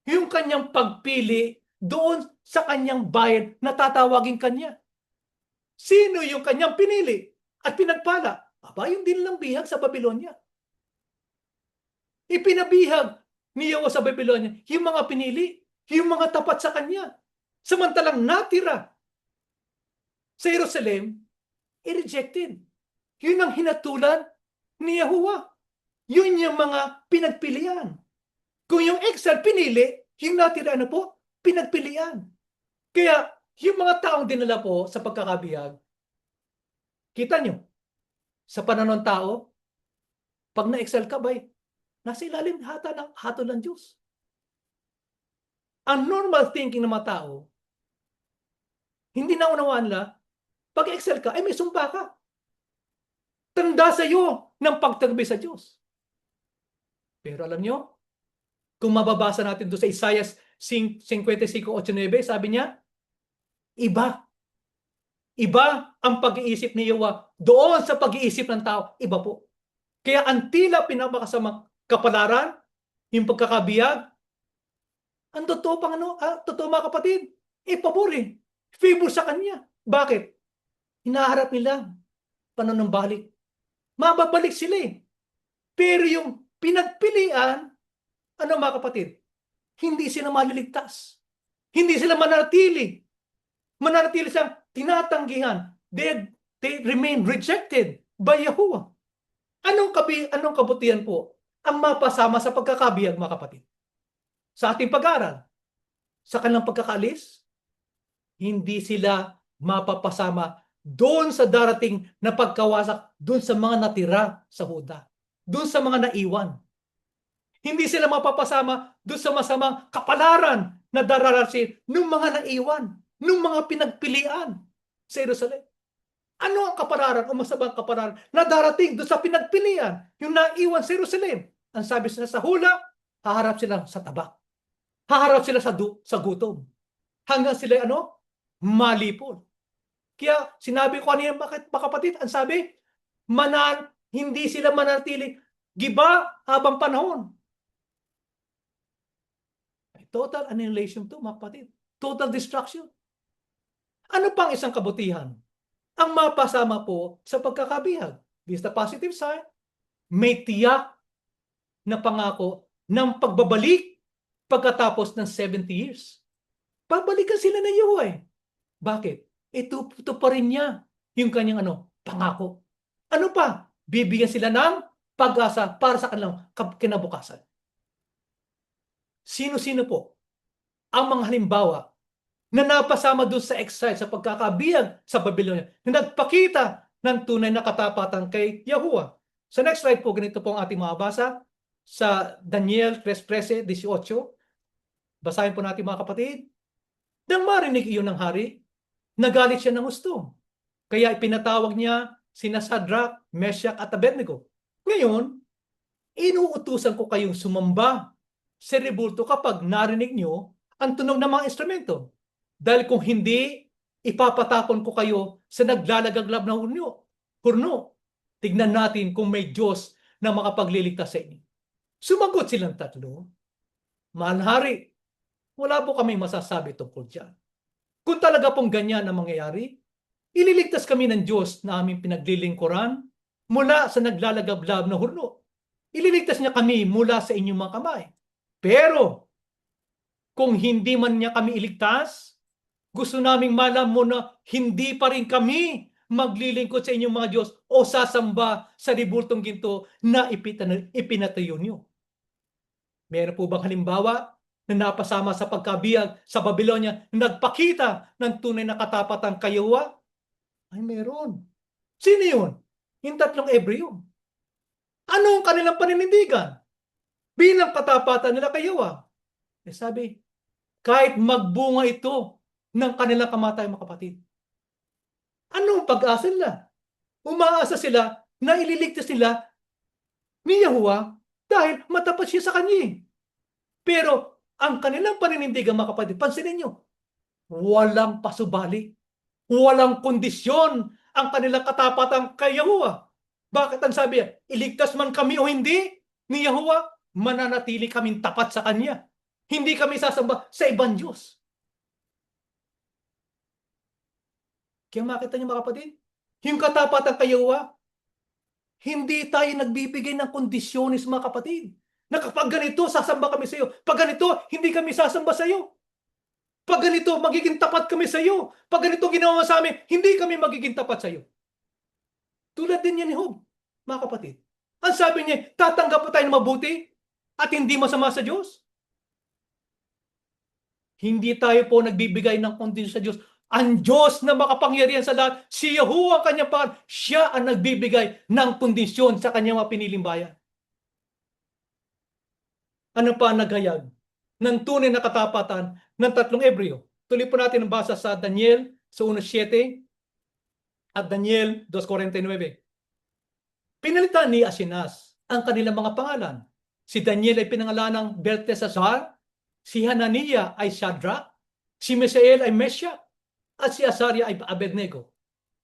yung kanyang pagpili doon sa kanyang bayan na tatawagin kanya. Sino yung kanyang pinili at pinagpala? Aba, yung dinilang bihag sa Babylonia. Ipinabihag ni Yahuwah sa Babylonia yung mga pinili, yung mga tapat sa kanya. Samantalang natira sa Jerusalem, i-rejected. Yun ang hinatulan ni Yahuwah. Yun yung mga pinagpilian. Kung yung exile pinili, yung natira ano po, pinagpilian. Kaya yung mga taong dinala po sa pagkakabihag, kita nyo, sa panahon ng tao, pag na-exile ka ba'y, nasa ilalim ng hatol ng Diyos. Ang normal thinking ng mga tao, hindi na unawaan nila, pag exile ka, ay may sumpa ka. Tanda sa iyo ng pagtabi sa Diyos. Pero alam nyo, kung mababasa natin doon sa Isaiah 55:8, sabi niya, iba. Iba ang pag-iisip ni Yahuwah doon sa pag-iisip ng tao. Iba po. Kaya ang tila pinapakasamang kapalaran, yung pagkakabiyag, ang totoo pang totoo mga kapatid, pabor eh. Favor sa kanya. Bakit? Hinaharap nila pananambalik. Mababalik sila eh. Pero yung pinagpilian, ano mga kapatid? Hindi sila maliligtas. Hindi sila mananatili. Mananatili silang tinatanggihan. They remain rejected by Yahuwah. Anong kabutihan po ang mapasama sa pagkakabiyag, mga kapatid? Sa ating pag-aaral, sa kanilang pagkakaalis, hindi sila mapapasama doon sa darating na pagkawasak, doon sa mga natira sa Huda, doon sa mga naiwan. Hindi sila mapapasama doon sa masamang kapalaran na dararasin ng mga naiwan, ng mga pinagpilian sa Jerusalem. Ano ang kapalaran o masamang kapalaran na darating doon sa pinagpilian, yung naiwan sa Jerusalem? Ang sabi sila sa hula, haharap sila sa tabak. Haharap sila sa gutom. Hanggang sila malipol. Kaya sinabi ko kanina, bakit mga kapatid, ang sabi, hindi sila manatili giba habang panahon. Total annihilation to, mga kapatid. Total destruction. Ano pang isang kabutihan? Ang mapasama po sa pagkakabihag. This is the positive side. May tiyak na pangako ng pagbabalik pagkatapos ng 70 years. Pabalikan sila ng Yahuwah eh. Bakit? Ito pa rin niya yung kanyang pangako. Ano pa? Bibigyan sila ng pag-asa para sa kanilang kinabukasan. Sino-sino po ang mga halimbawa na napasama doon sa exile, sa pagkakabiyag sa Babylonia, na nagpakita ng tunay na katapatan kay Yahuwah? Sa next slide po, ganito po ang ating mababasa sa Daniel 3:13-18. Basahin po natin, mga kapatid. Nang marinig iyon ng hari, nagalit siya ng husto. Kaya ipinatawag niya sina Shadrach, Meshach at Abednego. Ngayon, inuutusan ko kayong sumamba sa rebulto kapag narinig nyo ang tunog ng mga instrumento. Dahil kung hindi, ipapatapon ko kayo sa naglalagaglab na hurno. Tignan natin kung may Diyos na makapagliligtas sa inyo. Sumagot silang tatlo, Mahal na hari, wala po kaming masasabi tungkol dyan. Kung talaga pong ganyan ang mangyayari, ililigtas kami ng Diyos na aming pinaglilingkuran mula sa naglalagablab na hurno. Ililigtas niya kami mula sa inyong mga kamay. Pero, kung hindi man niya kami iligtas, gusto naming malam mo na hindi pa rin kami maglilingkod sa inyong mga Diyos o sasamba sa ribultong ginto na ipinatayo niyo. Meron po bang halimbawa na napasama sa pagkabiyag sa Babylonia na nagpakita ng tunay na katapatan kay Yahweh? Ay, meron. Sino yun? Yung tatlong Hebreo. Ano ang kanilang paninindigan bilang katapatan nila kay Yahweh? Sabi, kahit magbunga ito ng kanilang kamatayan, mga kapatid. Anong pag-asa nila? Umaasa sila na ililigtas nila ni Yahuwah dahil matapat siya sa kanya. Pero ang kanilang paninindigan, mga kapatid, pansinin nyo, walang pasubali, walang kondisyon ang kanilang katapatan kay Yahuwah. Bakit ang sabi? Iligtas man kami o hindi ni Yahuwah, mananatili kaming tapat sa kanya. Hindi kami sasamba sa ibang Diyos. Kaya makita niyo, mga kapatid, yung katapatan kay Yahuwah, hindi tayo nagbibigay ng kondisyonis, mga kapatid. Na kapag ganito, sasamba kami sa iyo. Pag ganito, hindi kami sasamba sa iyo. Pag ganito, magiging tapat kami sa iyo. Pag ganito ginawa sa amin, hindi kami magiging tapat sa iyo. Tulad din yan ni Job, mga kapatid. Ang sabi niya, tatanggap pa tayo ng mabuti at hindi masama sa Diyos. Hindi tayo po nagbibigay ng kondisyon sa Diyos. Ang Diyos na makapangyarihan sa lahat, si Yahuwah ang kanyang pangalan, siya ang nagbibigay ng kondisyon sa kanyang mga piniling bayan. Ano pa ang naghayag ng tunay na katapatan ng tatlong Hebreo? Tuloy po natin ang basa sa Daniel sa 1:7 at Daniel 2:49. Pinalitan ni Asinas ang kanilang mga pangalan. Si Daniel ay pinangalan ng Belteshazzar, si Hananiah ay Shadrach, si Misael ay Meshach, at si Azaria ay Abednego.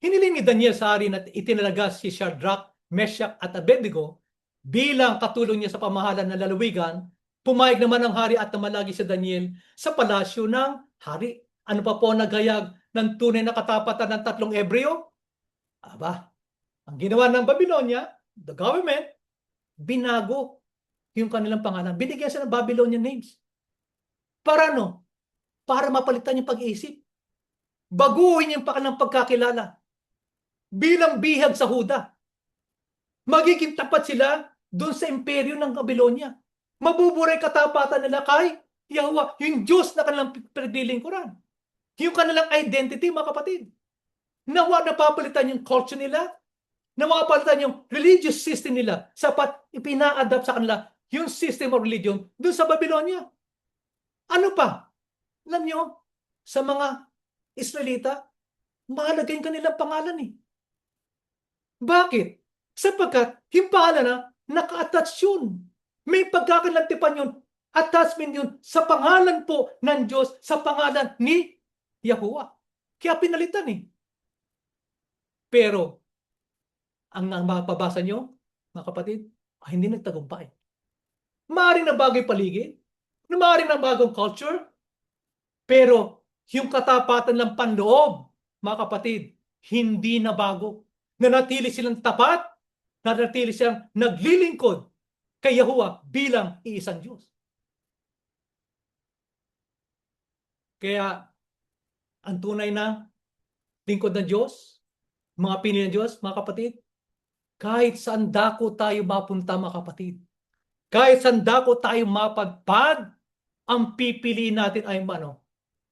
Hiniling ni Daniel sa hari na itinalaga si Shadrach, Meshach at Abednego bilang katulong niya sa pamahalan ng lalawigan. Pumayag naman ang hari at namalagi si Daniel sa palasyo ng hari. Ano pa po naghayag ng tunay na katapatan ng tatlong Hebreo? Aba, ang ginawa ng Babylonia, the government, binago yung kanilang pangalan. Binigyan sila ng Babylonian names. Para ano? Para mapalitan yung pag-iisip. Baguhin yung kanilang pagkakilala. Bilang bihag sa Huda. Magiging tapat sila doon sa imperyo ng Babylonia. Mabuburay katapatan nila kay Yahuwah, yung Diyos na kanilang pinaglilingkuran. Yung kanilang identity, mga kapatid. Nawa napapalitan yung culture nila, na makapalitan yung religious system nila sapat ipina-adapt sa kanila yung system of religion doon sa Babylonia. Ano pa? Alam nyo, sa mga Israelita, mahalaga yung kanilang pangalan eh. Bakit? Sapagkat yung pangalan na naka-attach yun. May pagkakalantipan yun. Attachment yun sa pangalan po ng Diyos, sa pangalan ni Yahuwah. Kaya pinalitan eh. Pero, ang mapabasa nyo, mga kapatid, hindi nagtagumpay. Maaaring na bagay paligid, maaaring na bagong culture, pero yung katapatan ng panloob, mga kapatid, hindi na bago. Nanatili silang tapat, nanatili silang naglilingkod kay Yahuwah bilang iisang Diyos. Kaya, ang tunay na lingkod ng Diyos, mga pinili ng Diyos, mga kapatid, kahit saan dako tayo mapunta, mga kapatid, kahit saan dako tayo mapadpad, ang pipiliin natin ay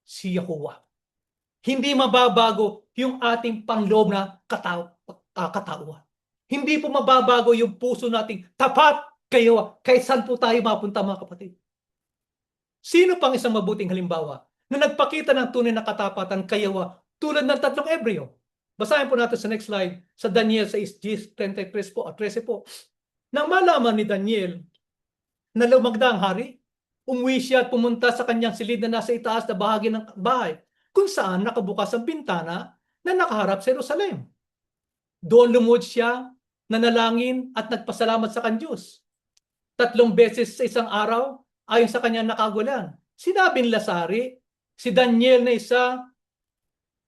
si Yahuwah. Hindi mababago yung ating pangloob na katauhan. Hindi po mababago yung puso nating tapat kay Yahuwah, kahit saan po tayo mapunta, mga kapatid. Sino pang isang mabuting halimbawa na nagpakita ng tunay na katapatan kay Yahuwah tulad ng tatlong Hebreo? Basahin po natin sa next slide, sa Daniel 6:33 po at 13 po. Nang malaman ni Daniel na lumagda ang hari, umuwi siya at pumunta sa kanyang silid na nasa itaas na bahagi ng bahay. kung saan nakabukas ang bintana na nakaharap sa Jerusalem. Doon lumuhod siya, nanalangin at nagpasalamat sa Diyos. 3 beses sa isang araw ayon sa kanyang nakagalan. Sinabi ni Lasari, si Daniel na isa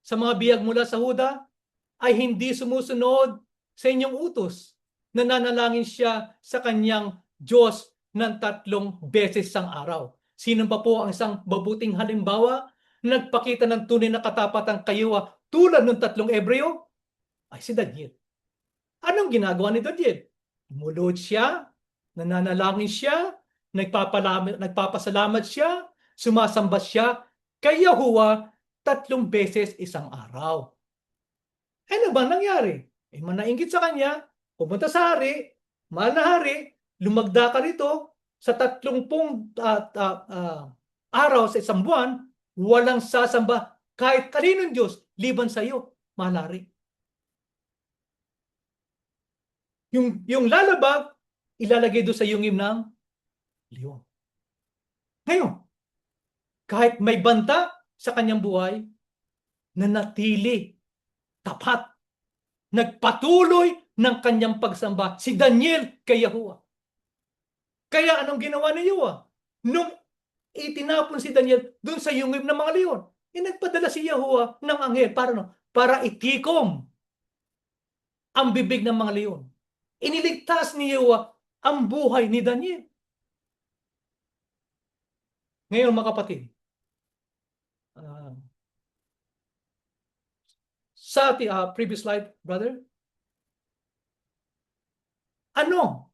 sa mga biyag mula sa Huda ay hindi sumusunod sa inyong utos. Nananalangin siya sa kanyang Diyos ng 3 beses sa araw. Sino pa po ang isang mabuting halimbawa na nagpakita ng tunay na katapatan kayo tulad ng 3 Ebreo? Ay si Daniel. Anong ginagawa ni Daniel? Lumulod siya, nananalangin siya, nagpapasalamat siya, sumasamba siya kay Yahuwah 3 beses isang araw. Ano ba nangyari? Manainggit sa kanya, pumunta sa hari, mahal na hari, lumagda ka rito sa 30 araw sa isang buwan, walang sasamba kahit kaninong Diyos liban sa iyo, mahal na hari. Yung lalabag, ilalagay doon sa yungim ng leon. Ngayon, kahit may banta sa kanyang buhay, nanatili, tapat, nagpatuloy ng kanyang pagsamba si Daniel kay Yahuwah. Kaya anong ginawa ni Yahuwah? Nung itinapon si Daniel doon sa yungib ng mga leon, nagpadala si Yahuwah ng anghel para itikom ang bibig ng mga leon. Iniligtas ni Yahuwah ang buhay ni Daniel. Ngayon mga kapatid, sa previous slide, brother, ano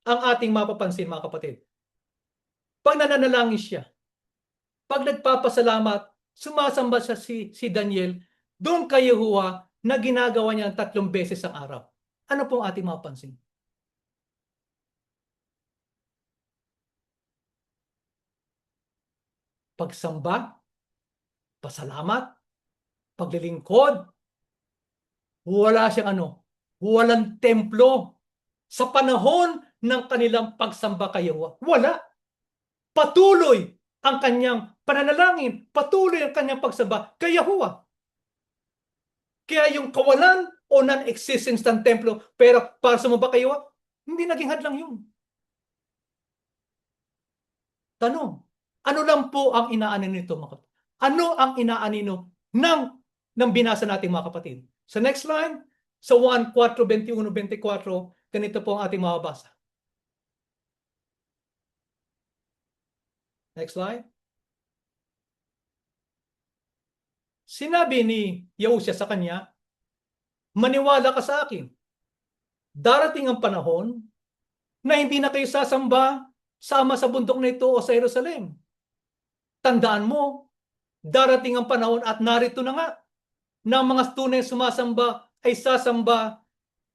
ang ating mapapansin mga kapatid? Pag nananalangin siya, pag nagpapasalamat, sumasamba siya si Daniel, doon kay Yahuwah na ginagawa niya 3 beses ang araw. Ano po ang ating mapapansin? Pagsamba, pasalamat, paglilingkod, wala siyang walang templo sa panahon ng kanilang pagsamba kay Yahuwah. Wala. Patuloy ang kanyang pananalangin, patuloy ang kanyang pagsamba kay Yahuwah. Kaya yung kawalan o non-existence ng templo, pero para sumamba kay Yahuwah, hindi naging hadlang yun. Tanong, ano lang po ang inaanin nito mga kapatid? Ano ang inaanino ng binasa natin mga kapatid? Sa next line, sa 1:4-21-24, ganito po ang ating mababasa. Next slide. Sinabi ni Yahushua sa kanya, maniwala ka sa akin. Darating ang panahon na hindi na kayo sasamba sama sa bundok na ito o sa Jerusalem. Tandaan mo, darating ang panahon at narito na nga na ang mga tunay sumasamba ay sasamba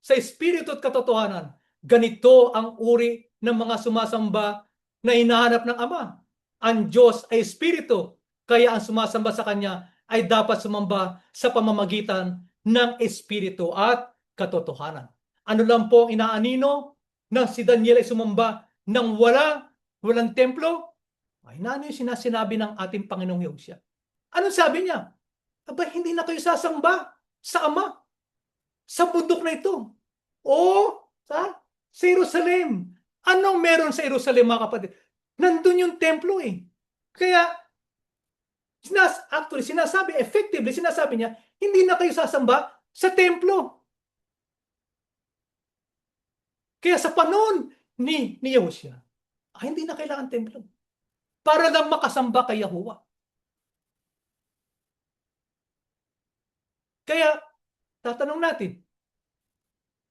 sa espiritu at katotohanan. Ganito ang uri ng mga sumasamba na hinahanap ng Ama. Ang Diyos ay espiritu, kaya ang sumasamba sa Kanya ay dapat sumamba sa pamamagitan ng espiritu at katotohanan. Ano lang po ang inaanino na si Daniel ay sumamba ng walang templo? Ay na yung sinabi ng ating Panginoong Yahushua. Anong sabi niya? Aba, hindi na kayo sasamba sa Ama, sa bundok na ito. O sa Jerusalem. Anong meron sa Jerusalem mga kapatid? Nandun yung templo eh. Kaya, effectively sinasabi niya, hindi na kayo sasamba sa templo. Kaya sa panahon ni Yahushua, hindi na kailangan templo. Para lang makasamba kay Yahuwah. Kaya, tatanong natin,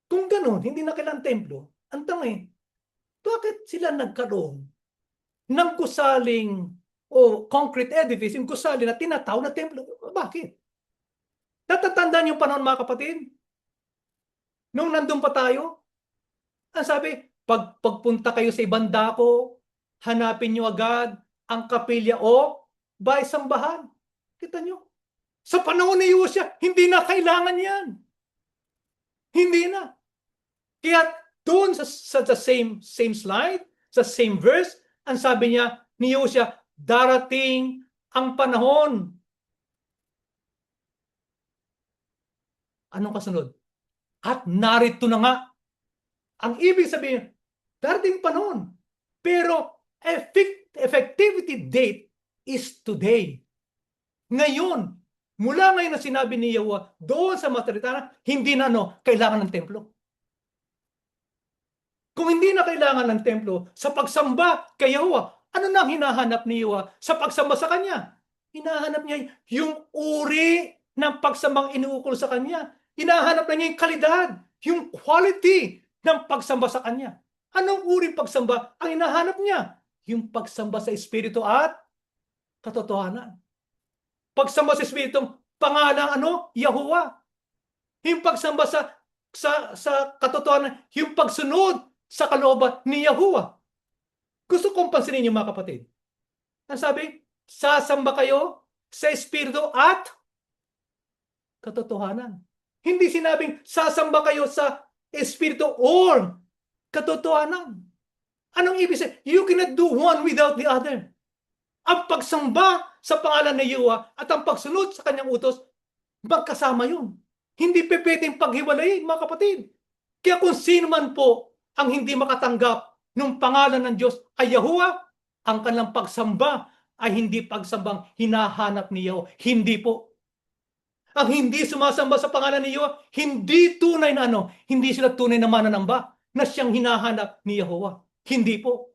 kung ganun, hindi na kailangan templo, ang tanong bakit sila nagkaroon ng gusaling o concrete edifice, yung gusali na tinatawag na templo? Bakit? Natatandaan yung panahon mga kapatid? Nung nandun pa tayo, ang sabi, pagpunta kayo sa ibang dako, hanapin nyo agad ang kapilya o bahay-sambahan. Kita nyo? Sa panahon ni Yahushua, hindi na kailangan yan. Hindi na. Kaya doon sa same slide, sa same verse, ang sabi niya ni Yahushua, darating ang panahon Anong kasunod? At narito na nga. Ang ibig sabihin, darating panahon. Pero effectivity date is today. Ngayon, mula ngayon na sinabi ni Yahweh doon sa Matritana, hindi na kailangan ng templo. Kung hindi na kailangan ng templo sa pagsamba kay Yahweh, ano na ang hinahanap ni Yahweh sa pagsamba sa Kanya? Hinahanap niya yung uri ng pagsambang inuukol sa Kanya. Hinahanap na niya yung kalidad, yung quality ng pagsamba sa Kanya. Anong uri pagsamba ang hinahanap niya? Yung pagsamba sa Espiritu at katotohanan. Pagsamba sa Espiritu, pangalang Yahuwah. Yung pagsamba sa katotohanan, yung pagsunod sa kalooban ni Yahuwah. Gusto kong pansinin niyo mga kapatid. Ang sabi, sasamba kayo sa Espiritu at katotohanan. Hindi sinabing sasamba kayo sa Espiritu or katotohanan. Anong ibig sabihin? You cannot do one without the other. Ang pagsamba sa pangalan ng Yahuwah at ang pagsunod sa kanyang utos, magkasama yun. Hindi pwedeng paghiwalayin, mga kapatid. Kaya kung sino man po ang hindi makatanggap ng pangalan ng Diyos ay Yahuwah, ang kanilang pagsamba ay hindi pagsambang hinahanap ni Yahuwah. Hindi po. Ang hindi sumasamba sa pangalan ni Yahuwah, hindi tunay na hindi sila tunay na mananamba na siyang hinahanap ni Yahuwah. Hindi po.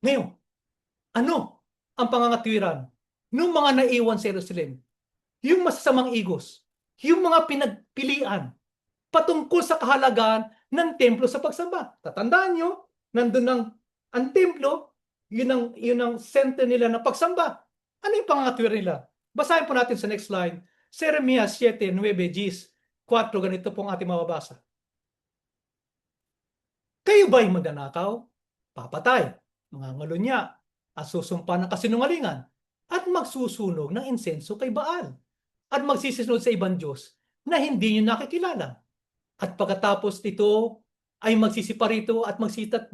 Ngayon, ano ang pangangatwiran ng mga naiwan sa Jerusalem? Yung masasamang igos, yung mga pinagpilian patungkol sa kahalagaan ng templo sa pagsamba. Tatandaan nyo, nandun ang templo, yun ang center nila ng pagsamba. Ano yung pangangatwiran nila? Basahin po natin sa next slide. Jeremias 7:9-4, ganito pong ating mababasa. Kayo ba'y magnanakaw? Papatay, mangangalunya, at susumpa ng kasinungalingan, at magsusunog ng insenso kay Baal, at magsisisunod sa ibang Diyos na hindi nyo nakikilala. At pagkatapos nito ay magsisiparito at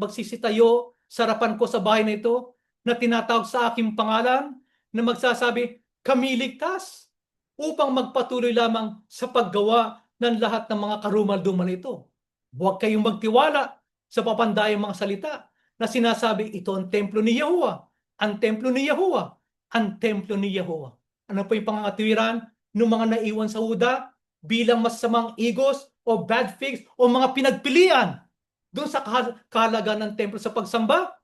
magsisitayo sa harapan ko sa bahay na ito na tinatawag sa aking pangalan na magsasabi, kami ligtas, upang magpatuloy lamang sa paggawa ng lahat ng mga karumal-dumal ito. Huwag kayong magtiwala sa papandayang mga salita na sinasabi, ito ang templo ni Yahuwah, ang templo ni Yahuwah, ang templo ni Yahuwah. Ano po yung pangangatwiran ng mga naiwan sa Huda bilang masamang igos o bad figs o mga pinagpilian doon sa kahalagaan ng templo sa pagsamba?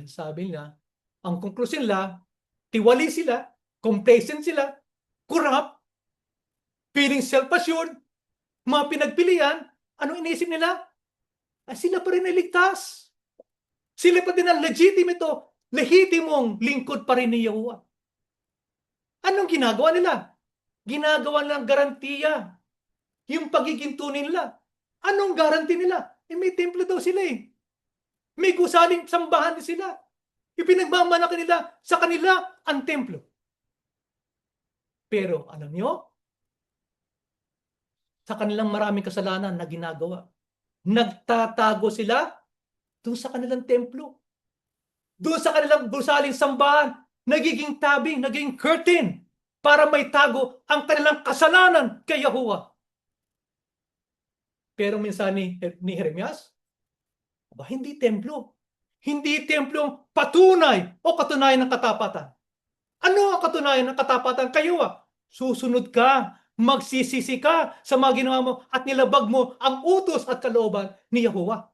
Sabi niya, ang konklusyon nila, tiwali sila, complacent sila, corrupt, feeling self-assured, mga pinagpilian, ano inisip nila? Sila pa rin ay ligtas. Sila pa din ang lehitimong lingkod pa rin ni Yahuwah. Anong ginagawa nila? Ginagawa nilang garantiya. Yung pagiging tunay nila. Anong garanti nila? May templo daw sila eh. May gusaling sambahan din sila. Ipinagmamalaki nila sa kanila ang templo. Pero alam nyo, sa kanilang maraming kasalanan na ginagawa, nagtatago sila doon sa kanilang templo. Doon sa kanilang gusaling sambahan, nagiging tabing, naging curtain para may tago ang kanilang kasalanan kay Yahuwah. Pero minsan ni Jeremias, hindi templo. Hindi templo patunay o katunayan ng katapatan. Ano ang katunayan ng katapatan kay Yahuwah? Susunod ka, magsisisi ka sa mga ginawa mo at nilabag mo ang utos at kalooban ni Yahuwah.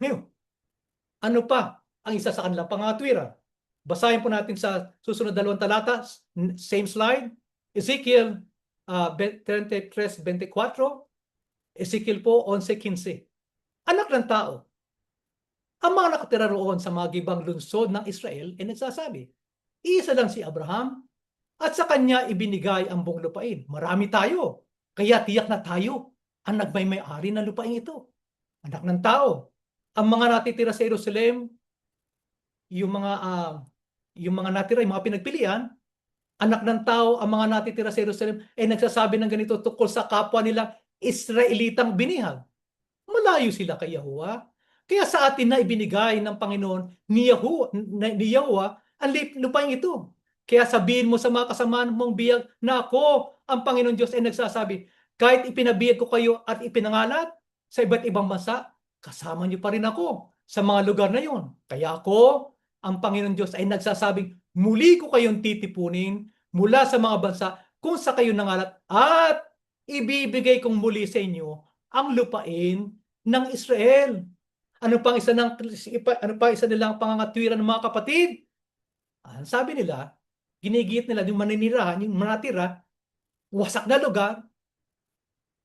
Ngayon, ano pa ang isa sa kanilang pangatwiran? Basahin po natin sa susunod 2 talata, same slide, Ezekiel 33:24, Ezekiel po 11:15. Anak ng tao, ang mga nakatira roon sa mga gibang lungsod ng Israel ay nagsasabi, isa lang si Abraham at sa kanya ibinigay ang buong lupain. Marami tayo, kaya tiyak na tayo ang nagmay-ari ng lupain ito. Anak ng tao, ang mga natitira sa Jerusalem, yung mga natira, yung mga pinagpilian, anak ng tao, ang mga natitira sa Jerusalem ay nagsasabi ng ganito tungkol sa kapwa nila Israelitang binihag. Malayo sila kay Yahuwah. Kaya sa atin na ibinigay ng Panginoon ni Yahuwah ang lupain ito. Kaya sabihin mo sa mga kasamaan mong biyag na ako, ang Panginoon Diyos ay nagsasabi, kahit ipinabiyag ko kayo at ipinangalat sa iba't ibang bansa, kasama niyo pa rin ako sa mga lugar na yon. Kaya ako, ang Panginoon Diyos ay nagsasabing, muli ko kayong titipunin mula sa mga bansa kung sa kayo nangalat at ibibigay kong muli sa inyo ang lupain ng Israel. Ano pa isa nilang pangangatwiran ng mga kapatid? Sabi nila, ginigit nila yung maninirahan, yung manatira, wasak na lugar,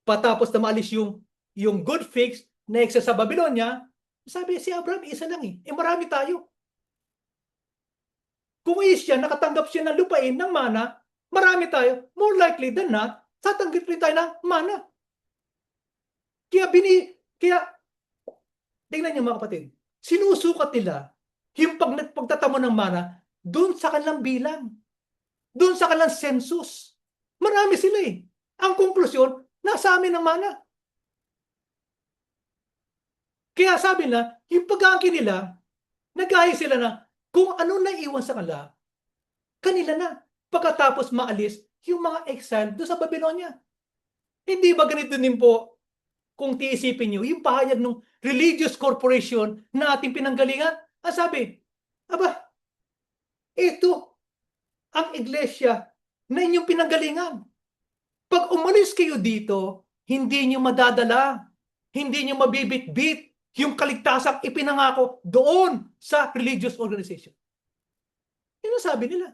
patapos na maalis yung good fix na eksa sa Babylonia, sabi si Abraham, isa lang marami tayo. Kung siya, nakatanggap siya ng lupain ng mana, marami tayo, more likely than not, tatanggap rin tayo ng mana. Kaya tingnan niyo mga kapatid, sinusukat nila yung pagtatamo ng mana doon sa kanilang bilang, doon sa kanilang census. Marami sila Ang konklusyon, nasa amin ang mana. Kaya sabi na, yung pag-aangkin nila, nag-aayos sila na kung ano na iwan sa kanila na. Pagkatapos maalis yung mga exile doon sa Babylonia. Hindi ba ganito din po kung tiisipin nyo, yung pahayag ng religious corporation na ating pinanggalingan? Sabi, aba, ito ang iglesia na inyong pinanggalingan. Pag umalis kayo dito, hindi nyo madadala, hindi nyo mabibitbit yung kaligtasang ipinangako doon sa religious organization. Yun ang sabi nila.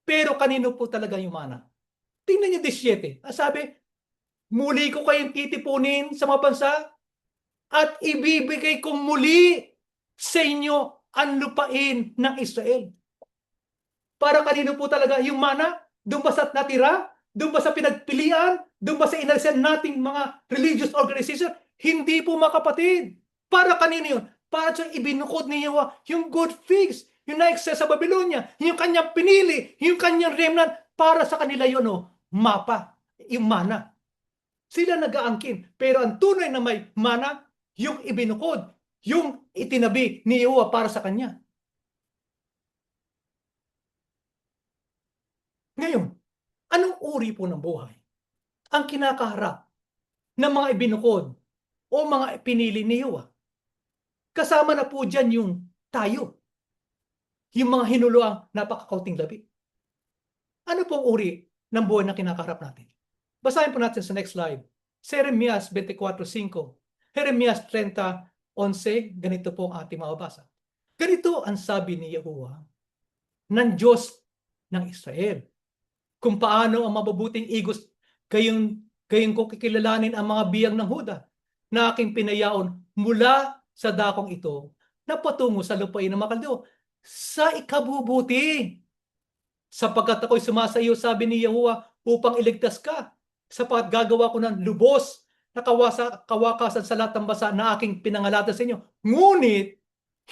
Pero kanino po talaga yung mana? Tingnan nyo 17. Sabi, muli ko kayong titipunin sa mga bansa at ibibigay kong muli sa inyo ang lupain ng Israel. Para kanino po talaga yung mana? Doon ba sa natira? Doon ba sa pinagpilian? Doon ba sa inalisan nating mga religious organization? Hindi po mga kapatid. Para kanino yun? Para sa ibinukod niyo yung good figs, yung na-access sa Babylonia, yung kanyang pinili, yung kanyang remnant, para sa kanila yun, mapa, yung mana. Sila nag-aangkin. Pero ang tunay na may mana, yung ibinukod, yung itinabi ni Yahuwah para sa kanya. Ngayon, anong uri po ng buhay ang kinakaharap ng mga ibinukod o mga pinili ni Yahuwah? Kasama na po dyan yung tayo, yung mga hinuluang napakakaunting labi. Ano pong uri ng buhay na kinakaharap natin? Basahin po natin sa next slide. Jeremias 24:5. Jeremias 30:11. Ganito po ang ating mababasa. Ganito ang sabi ni Yahuwah ng Diyos ng Israel. Kung paano ang mabubuting igos gayon ko kikilalanin ang mga biyang ng Huda na aking pinayaon mula sa dakong ito na patungo sa lupain ng Makaldeo sa ikabubuti. Sapagkat ako'y sumasayo, sabi ni Yahuwah, upang iligtas ka, sapagat gagawa ko ng lubos na kawakasan sa lahat ng bansa na aking pinangalatan sa inyo. Ngunit,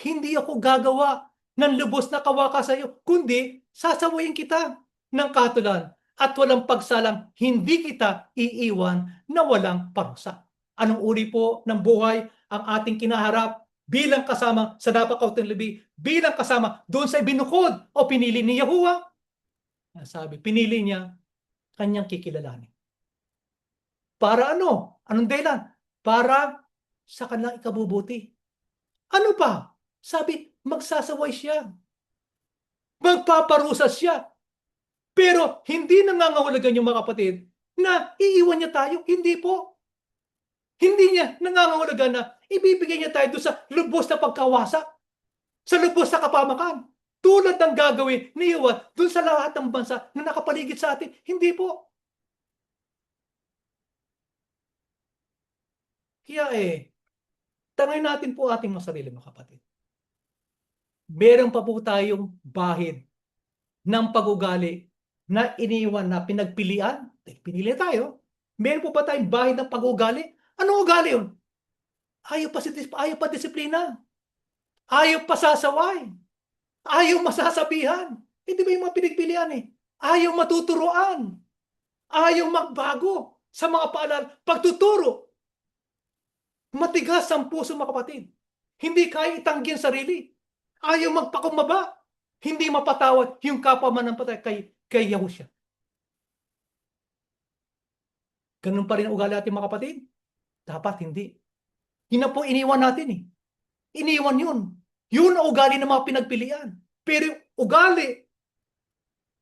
hindi ako gagawa ng lubos na kawakasan sa iyo, kundi sasawayin kita ng katulan at walang pagsalang, hindi kita iiwan na walang parusa. Anong uri po ng buhay ang ating kinaharap bilang kasama sa napakauting libi, bilang kasama doon sa ibinukod o pinili ni Yahuwah? Sabi, pinili niya kanyang kikilalanin. Para ano? Anong dahilan? Para sa kanilang ikabubuti. Ano pa? Sabi, magsasaway siya. Magpaparusa siya. Pero hindi nangangahulugan yung mga kapatid na iiwan niya tayo. Hindi po. Hindi niya nangangahulugan na ibibigay niya tayo doon sa lubos na pagkawasak, sa lubos na kapamakan. Tulad ng gagawin ni Yahuwah doon sa lahat ng bansa na nakapaligid sa atin. Hindi po. Kaya tanongin natin po ating mga sarili, mga kapatid. Meron pa po tayong bahid ng pag-ugali na iniwan na pinagpilian? Pinili tayo. Meron po ba tayong bahid ng pag-ugali? Anong ugali yun? Ayaw pa disiplina. Ayaw pa sasaway. Ayaw masasabihan. Hindi ba yung mga pinagpilian Ayaw matuturuan. Ayaw magbago sa mga paalala. Pagtuturo. Matigas ang puso, mga kapatid. Hindi kaya itanggi ang sarili. Ayaw magpakumbaba. Hindi mapatawad yung kapwa manampalataya kay Yahushua. Ganun pa rin ang ugali natin, mga kapatid? Dapat hindi. Yun na po iniwan natin eh. Iniwan yun. Yun ang ugali ng mga pinagpilian. Pero yung ugali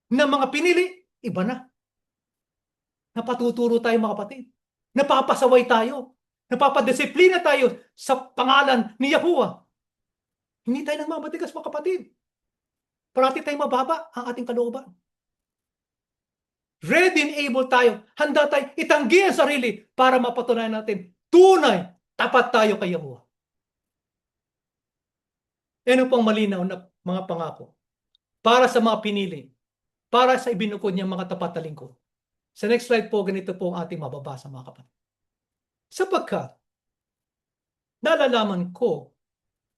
ng mga pinili, iba na. Napatuturo tayo, mga kapatid. Napapasaway tayo. Napapadisiplina tayo sa pangalan ni Yahuwah. Hindi tayo nagmamatigas, mga kapatid. Parati tayo mababa ang ating kalooban. Ready and able tayo. Handa tayo itanggi ang sarili para mapatunayan natin tunay, tapat tayo kay Yahuwah. Ano pong malinaw na mga pangako para sa mga pinili, para sa ibinukod niyang mga tapat na lingkod. Sa next slide po, ganito po ang ating mababasa, mga kapatid. Sapagkat nalalaman ko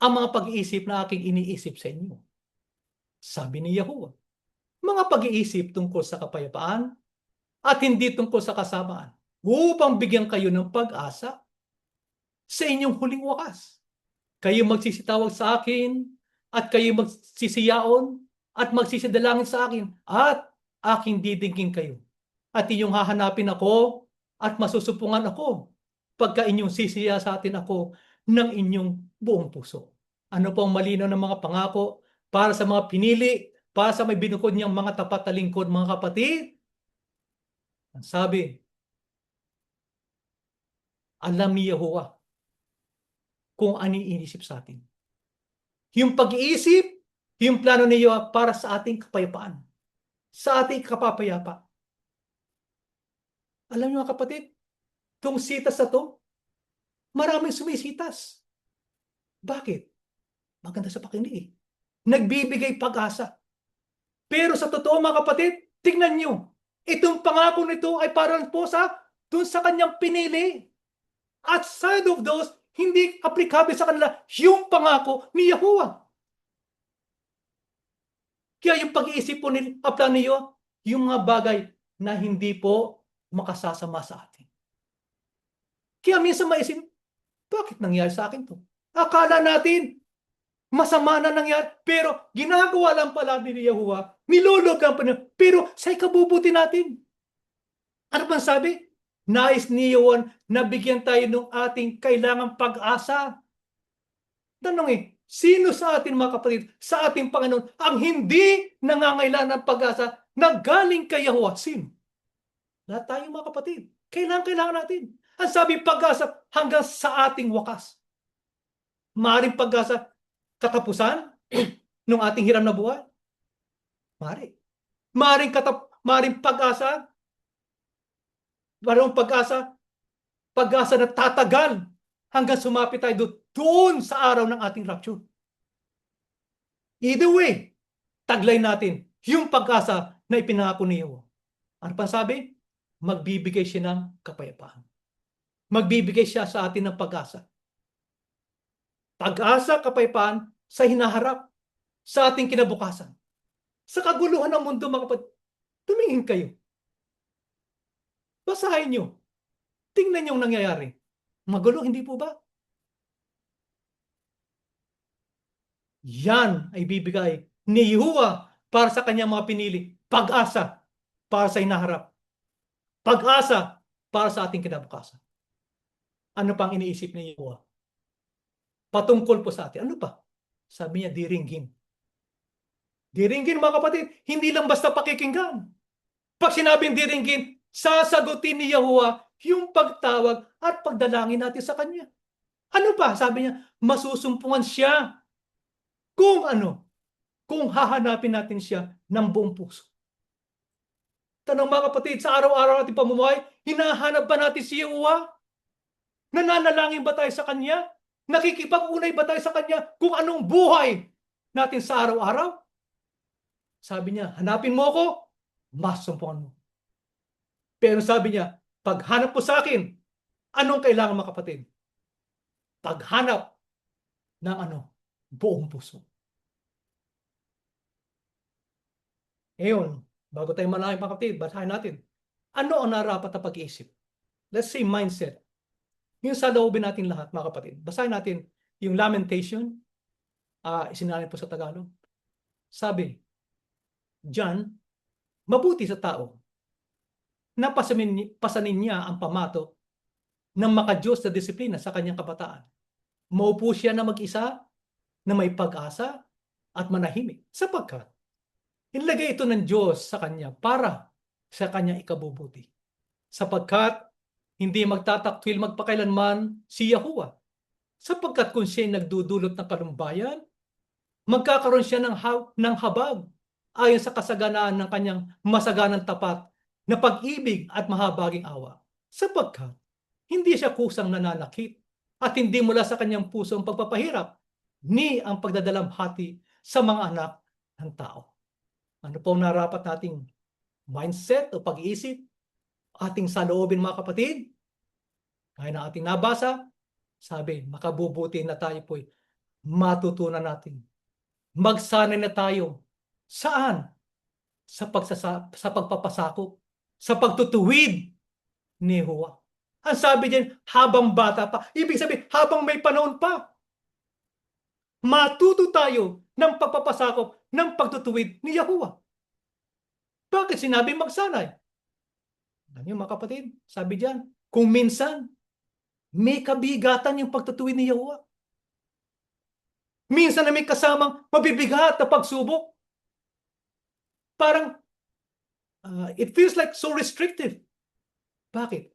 ang mga pag-iisip na aking iniisip sa inyo. Sabi ni Yahuwah, mga pag-iisip tungkol sa kapayapaan at hindi tungkol sa kasamaan, upang bigyan kayo ng pag-asa sa inyong huling wakas. Kayo magsisitawag sa akin at kayo magsisiyaon at magsisidalangin sa akin at aking didingin kayo. At inyong hahanapin ako at masusupungan ako pagka inyong sisiya sa atin ako ng inyong buong puso. Ano po ang malinaw ng mga pangako para sa mga pinili, para sa may binukod niyang mga tapat na lingkod, mga kapatid? Ang sabi, alam ni Yahuwah kung ano inisip sa atin. Yung pag-iisip, yung plano ni Yahuwah para sa ating kapayapaan, sa ating kapapayapa. Alam niyo, mga kapatid, itong sitas na to, maraming sumisitas. Bakit? Maganda sa pakinig eh. Nagbibigay pag-asa. Pero sa totoo, mga kapatid, tingnan nyo, itong pangako nito ay parang po dun sa kanyang pinili. Outside of those, hindi aplikable sa kanila yung pangako ni Yahuwah. Kaya yung pag-iisip po ni Aplan niyo, yung mga bagay na hindi po makasasama sa atin. Kaya minsan maisip, bakit nangyari sa akin to? Akala natin, masama na nangyari, pero ginagawa lang pala ni Yahuwah, nilulog lang pa niya, pero sa ikabubuti natin. Ano bang sabi? Nais ni Yahuwah na bigyan tayo ng ating kailangang pag-asa. Tanong sino sa atin, mga kapatid, sa ating Panginoon, ang hindi nangangailangan ng pag-asa na galing kay Yahuwah? Sino? Lahat tayo, mga kapatid. Kailangan natin. Ang sabi, pag-asa hanggang sa ating wakas. Maaaring pag-asa katapusan ng ating hiram na buhay. Maaaring pag-asa, pag-asa na tatagal hanggang sumapit tayo doon sa araw ng ating rapture. Either way, taglay natin yung pag-asa na ipinangako ni Yahuwah. Ano pa sabi? Magbibigay siya ng kapayapaan. Magbibigay siya sa atin ng pag-asa. Pag-asa, kapayapaan sa hinaharap, sa ating kinabukasan. Sa kaguluhan ng mundo, mga kapatid, tumingin kayo. Basahin nyo. Tingnan yung nangyayari. Magulo, hindi po ba? Yan ay bibigay ni Yahuwah para sa kanyang mga pinili. Pag-asa para sa hinaharap. Pag-asa para sa ating kinabukasan. Ano pang iniisip ni Yahuwah? Patungkol po sa atin. Ano pa? Sabi niya, diringgin. Diringgin, mga kapatid, hindi lang basta pakikinggan. Pag sinabing diringgin, sasagutin ni Yahuwah yung pagtawag at pagdalangin natin sa Kanya. Ano pa? Sabi niya, masusumpungan siya kung hahanapin natin siya ng buong puso. Tanong, mga kapatid, sa araw-araw natin pamumuhay, hinahanap ba natin si Yahuwah? Nananalangin ba tayo sa Kanya? Nakikipag-unay ba tayo sa Kanya kung anong buhay natin sa araw-araw? Sabi niya, hanapin mo ako, masumpungan mo. Pero sabi niya, paghanap mo sa akin, anong kailangan, mga kapatid? Paghanap ng buong puso. Ngayon, bago tayo mga kapatid, basahin natin. Ano ang narapat na pag-iisip? Let's say mindset. Yung saloobin natin lahat, mga kapatid. Basahin natin yung Lamentation, isinalin po sa Tagalog. Sabi, diyan, mabuti sa tao na pasanin niya ang pamato ng makadiyos na disiplina sa kanyang kabataan. Maupo siya na mag-isa, na may pag-asa at manahimik, sapagkat inilagay ito ng Diyos sa kanya para sa kanyang ikabubuti. Sapagkat hindi magtatakwil magpakailanman si Yahuwah. Sapagkat kung siya'y nagdudulot ng kalumpayan, magkakaroon siya ng habag ayon sa kasaganaan ng kanyang masaganang tapat na pag-ibig at mahabaging awa. Sapagkat hindi siya kusang nananakit at hindi mula sa kanyang puso ang pagpapahirap ni ang pagdadalamhati sa mga anak ng tao. Ano po ang narapat nating mindset o pag-iisip? Ating saloobin, mga kapatid? Kaya na ating nabasa, sabi, makabubuti na tayo po'y matutunan natin. Magsanay na tayo. Saan? Sa pagpapasakop, sa pagtutuwid ni Yahuwah. Ang sabi diyan, habang bata pa. Ibig sabihin, habang may panahon pa. Matuto tayo ng pagpapasakop, ng pagtutuwid ni Yahuwah. Bakit sinabi magsanay? Alam niyo, mga kapatid, sabi diyan, kung minsan, may kabigatan yung pagtutuwid ni Yahuwah. Minsan na may kasamang mabibigat na pagsubok. Parang, it feels like so restrictive. Bakit?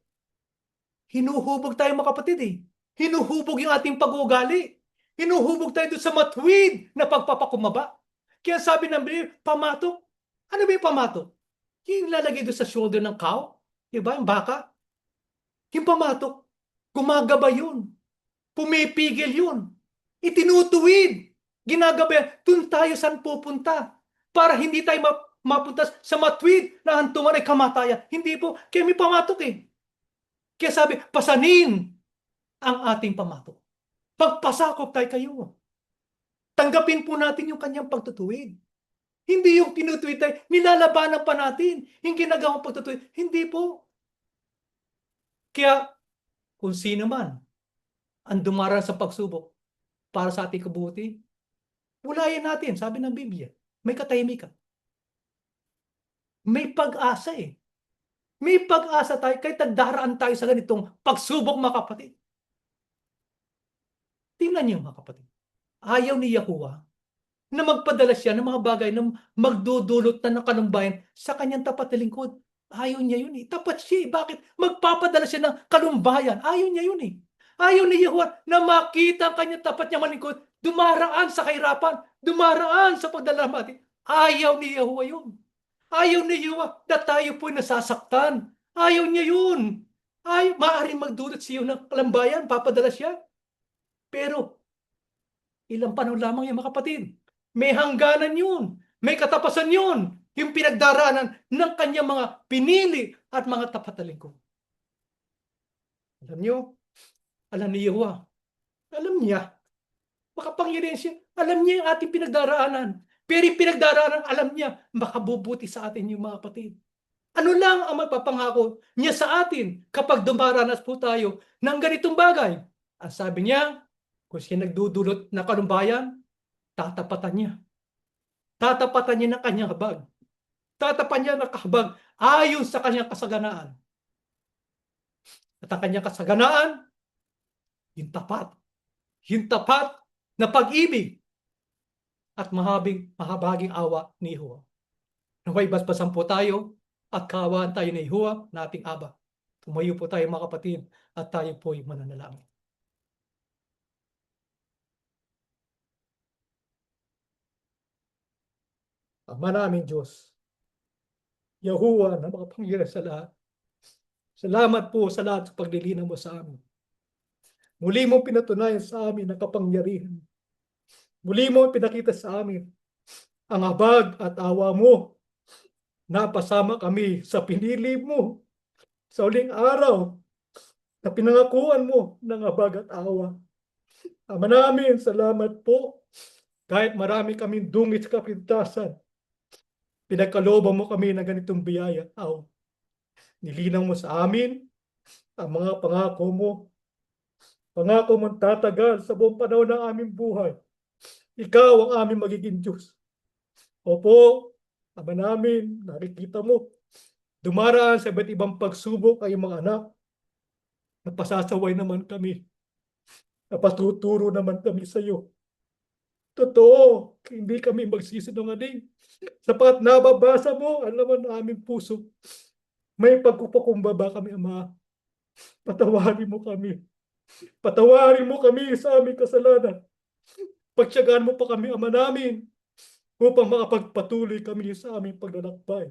Hinuhubog tayo, mga kapatid eh. Hinuhubog yung ating pag-uugali. Hinuhubog tayo doon sa matuwid na pagpapakumaba. Kaya sabi ng Biblia, pamatok. Ano ba yung pamatok? Yung lalagay doon sa shoulder ng cow? Diba? Yung baka? Yung pamatok. Gumagabay yun. Pumipigil yun. Itinutuwid. Ginagabay. Doon tayo saan pupunta. Para hindi tayo mapunta sa matuwid na hantungan ay kamatayan. Hindi po. Kaya may pamatok eh. Kaya sabi, pasanin ang ating pamatok. Pagpasakop tayo kayo. Tanggapin po natin yung kanyang pagtutuwid. Hindi yung tinutuwid tayo, nilalabanan pa natin yung ginagawang pagtutuwid. Hindi po. Kaya, kung sino man ang dumaraan sa pagsubok para sa ating kabuti, ulayan natin, sabi ng Biblia, may katahimikan. May pag-asa eh. May pag-asa tayo kahit nagdaraan tayo sa ganitong pagsubok, mga kapatid. Tingnan niyo, mga kapatid. Ayaw ni Yahuwah na magpadala siya ng mga bagay na magdudulot na ng kanumpayan sa kanyang tapat na lingkod. Ayaw niya yun eh. Tapat siya eh. Bakit? Magpapadala siya ng kanumpayan. Ayaw niya yun eh. Ayaw ni Yahuwah na makita ang kanyang tapat niya malingkod, dumaraan sa kahirapan, dumaraan sa pagdalamati. Ayaw ni Yahuwah yun. Ayaw ni Yahuwah na tayo po'y nasasaktan. Ayaw niya yun. Maaaring magdulot siya ng kalambayan, papadala siya. Pero, ilang panahon lamang yan, mga kapatid. May hangganan yun. May katapasan yun. Yung pinagdaraanan ng kanyang mga pinili at mga tapat na lingkod. Alam nyo, alam ni Yahuwah, alam niya, makapangyarihan siya, alam niya yung ating pinagdaraanan. Pero yung pinagdaraanan, alam niya, makabubuti sa atin yung mga kapatid. Ano lang ang magpapangako niya sa atin kapag dumaranas po tayo ng ganitong bagay? Ang sabi niya, kung siya nagdudulot na kanumpayan, tatapatan niya. Tatapatan niya ng kanyang habag. Tatapan niya ng kahabag ayon sa kanyang kasaganaan. At ang kanyang kasaganaan, yung tapat. Yung tapat na pag-ibig at mahabaging awa ni Yahuwah. Naway basbasan po tayo at kaawaan tayo ni Yahuwah na ating Aba. Tumayo po tayo, mga kapatid, at tayo po'y mananalangin. Ama namin Diyos, Yahuwah na makapangyarihan sa lahat, salamat po sa lahat sa paglilinaw mo sa amin. Muli mo pinatunayan sa amin ang kapangyarihan. Muli mo pinakita sa amin ang habag at awa mo. Napasama kami sa pinili mo sa uling araw na pinangakuan mo ng habag at awa. Ama namin, salamat po. Kahit marami kaming dungis sa kapintasan, pinagkalooban mo kami ng ganitong biyaya. Nilinaw mo sa amin ang mga pangako mo Pangako mong tatagal sa buong panahon ng aming buhay. Ikaw ang aming magiging Diyos. Opo, Ama namin, nakikita mo, dumaraan sa iba't ibang pagsubok ay mga anak. Napasasaway naman kami. Napatuturo naman kami sa iyo. Totoo, hindi kami magsisinungaling. Sapat nababasa mo, alam mo na aming puso. May pagkupakumbaba kami, Ama. Patawarin mo kami. Patawarin mo kami sa aming kasalanan. Pagtiyagaan mo pa kami, Ama namin, upang makapagpatuloy kami sa aming paglalakbay.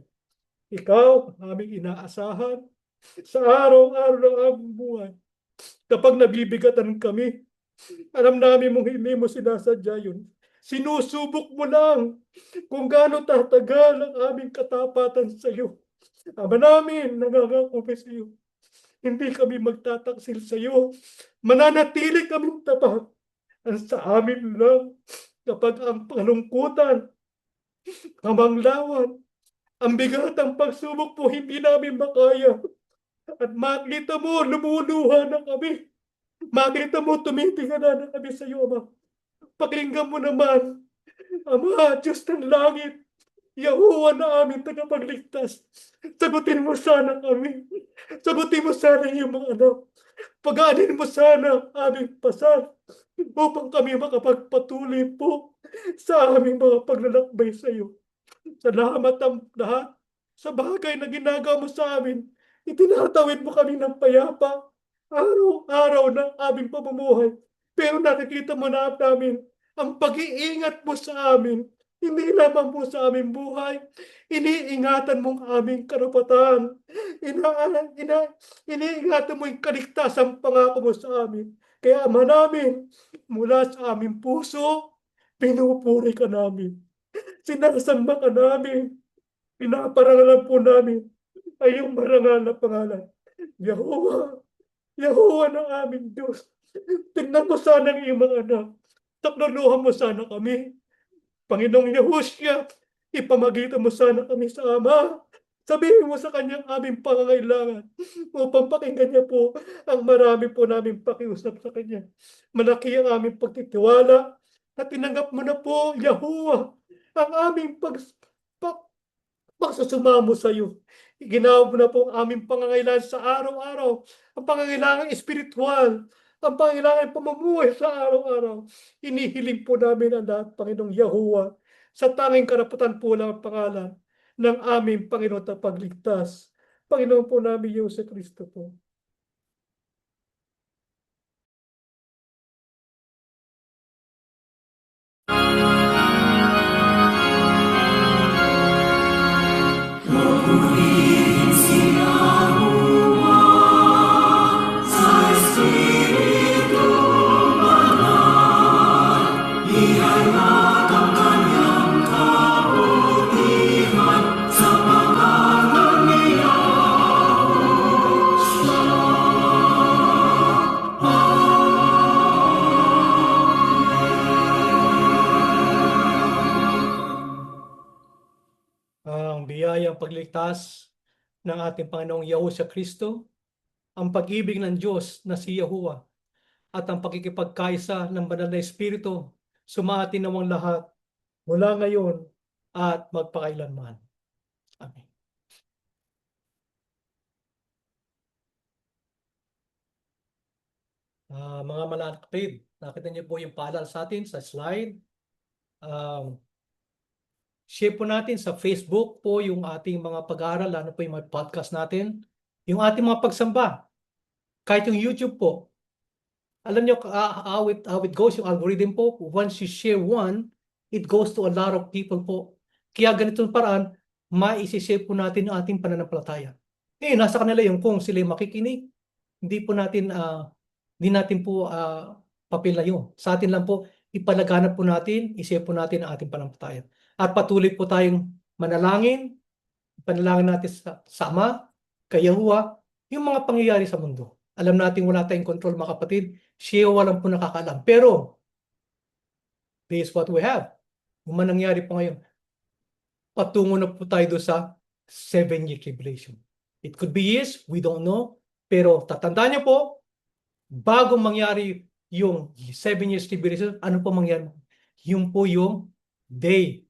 Ikaw, aming inaasahan sa araw-araw ng aming buhay. Kapag nabibigatan kami, alam namin mong hindi mo sinasadya yun. Sinusubok mo lang kung gaano tatagal ang aming katapatan sa iyo. Ama namin, nangangako sa iyo. Hindi kami magtataksil sa iyo. Mananatili kaming tapat. Ang sa amin lang kapag ang kalungkutan, kamanglawan, ang bigat ang pagsubok po hindi namin makaya. At makita mo, lumuluha na kami. Makita mo, tumitingala na kami sa iyo, Ama. Pakinggan mo naman, Ama, Diyos ng langit, Yahuwa na aming tagapagligtas. Sagutin mo sana kami. Sagutin mo sana yung mga anak. Pagaanin mo sana aming pasal upang kami makapagpatuloy po sa aming mga paglalakbay sa iyo. Salamat ang lahat sa bagay na ginagawa mo sa amin. Itinatawid mo kami ng payapa araw-araw ng aming pamumuhay. Pero nakikita mo na namin ang pag-iingat mo sa amin. Hindi lamang po sa aming buhay, iniingatan mo ang aming karapatan. Iniingatan mo yung kaligtasan pangako mo sa amin. Kaya Ama namin, mula sa aming puso, pinupuri ka namin. Sinasamba ka namin. Pinaparangalan po namin ay yung marangal na pangalan. Yahuwah, Yahuwah ng aming Diyos. Tingnan mo sana ang iyong mga anak. Taklaluhan mo sana kami. Panginoong Yahushua, ipamagitan mo sana kami sa Ama. Sabihin mo sa kanyang aming pangangailangan upang pakinggan niya po ang marami po namin pakiusap sa kanya. Malaki ang aming pagtitiwala at tinanggap mo na po, Yahuwah, ang aming pagsusumamo sa iyo. Ginawa mo na po ang aming pangangailangan sa araw-araw, ang pangangailangan espiritual, ang pangangailangan pamumuhay sa araw-araw. Inihiling po namin ang lahat, Panginoong Yahuwah, sa tanging karapatan po lang ang pangalan ng aming Panginoon at pagligtas. Panginoon po namin Yesu Kristo po. Ang biyayang pagligtas ng ating Panginoong Yahushua Kristo, ang pag-ibig ng Diyos na si Yahuwah, at ang pakikipagkaisa ng Banal na Espiritu, sumati nawang lahat mula ngayon at magpakailanman. Amen. Mga mananakpid, nakita niyo po yung paalala sa atin sa slide. Share po natin sa Facebook po yung ating mga pag-aaral, ano po yung mga podcast natin. Yung ating mga pagsamba, kahit yung YouTube po. Alam niyo how it goes, yung algorithm po, once you share one, it goes to a lot of people po. Kaya ganitong paraan, maisishare po natin ang ating pananampalataya. Nasa kanila yung kung sila makikinig, hindi natin po papel na yun. Sa atin lang po, ipalaganap po natin, ishare po natin ang ating pananampalataya. At patuloy po tayong manalangin, panalangin natin sa Ama, kay Yahuwah, yung mga pangyayari sa mundo. Alam natin wala tayong control, mga kapatid. Siya walang po nakakaalam. Pero, this is what we have. Kung man nangyari po ngayon, patungo na po tayo doon sa 7-year tribulation. It could be years, we don't know. Pero tatandaan niyo po, bago mangyari yung 7 years tribulation, ano po mangyari? Yung po yung day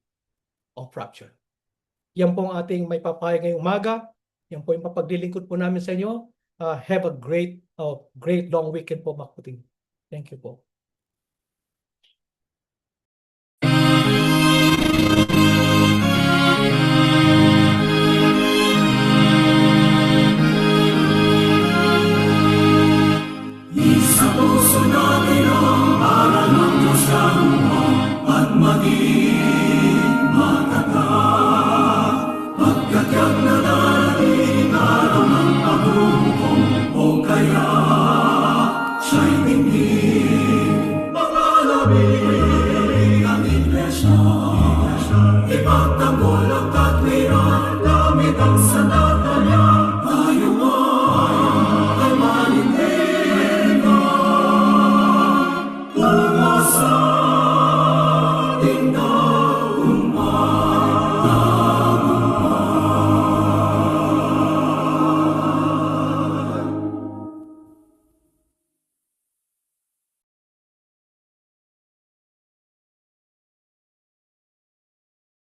of rapture. Yan po ang ating may papaya ngayong umaga. Yan po yung papaglilingkod po namin sa inyo. Have a great long weekend po, Makuting. Thank you po.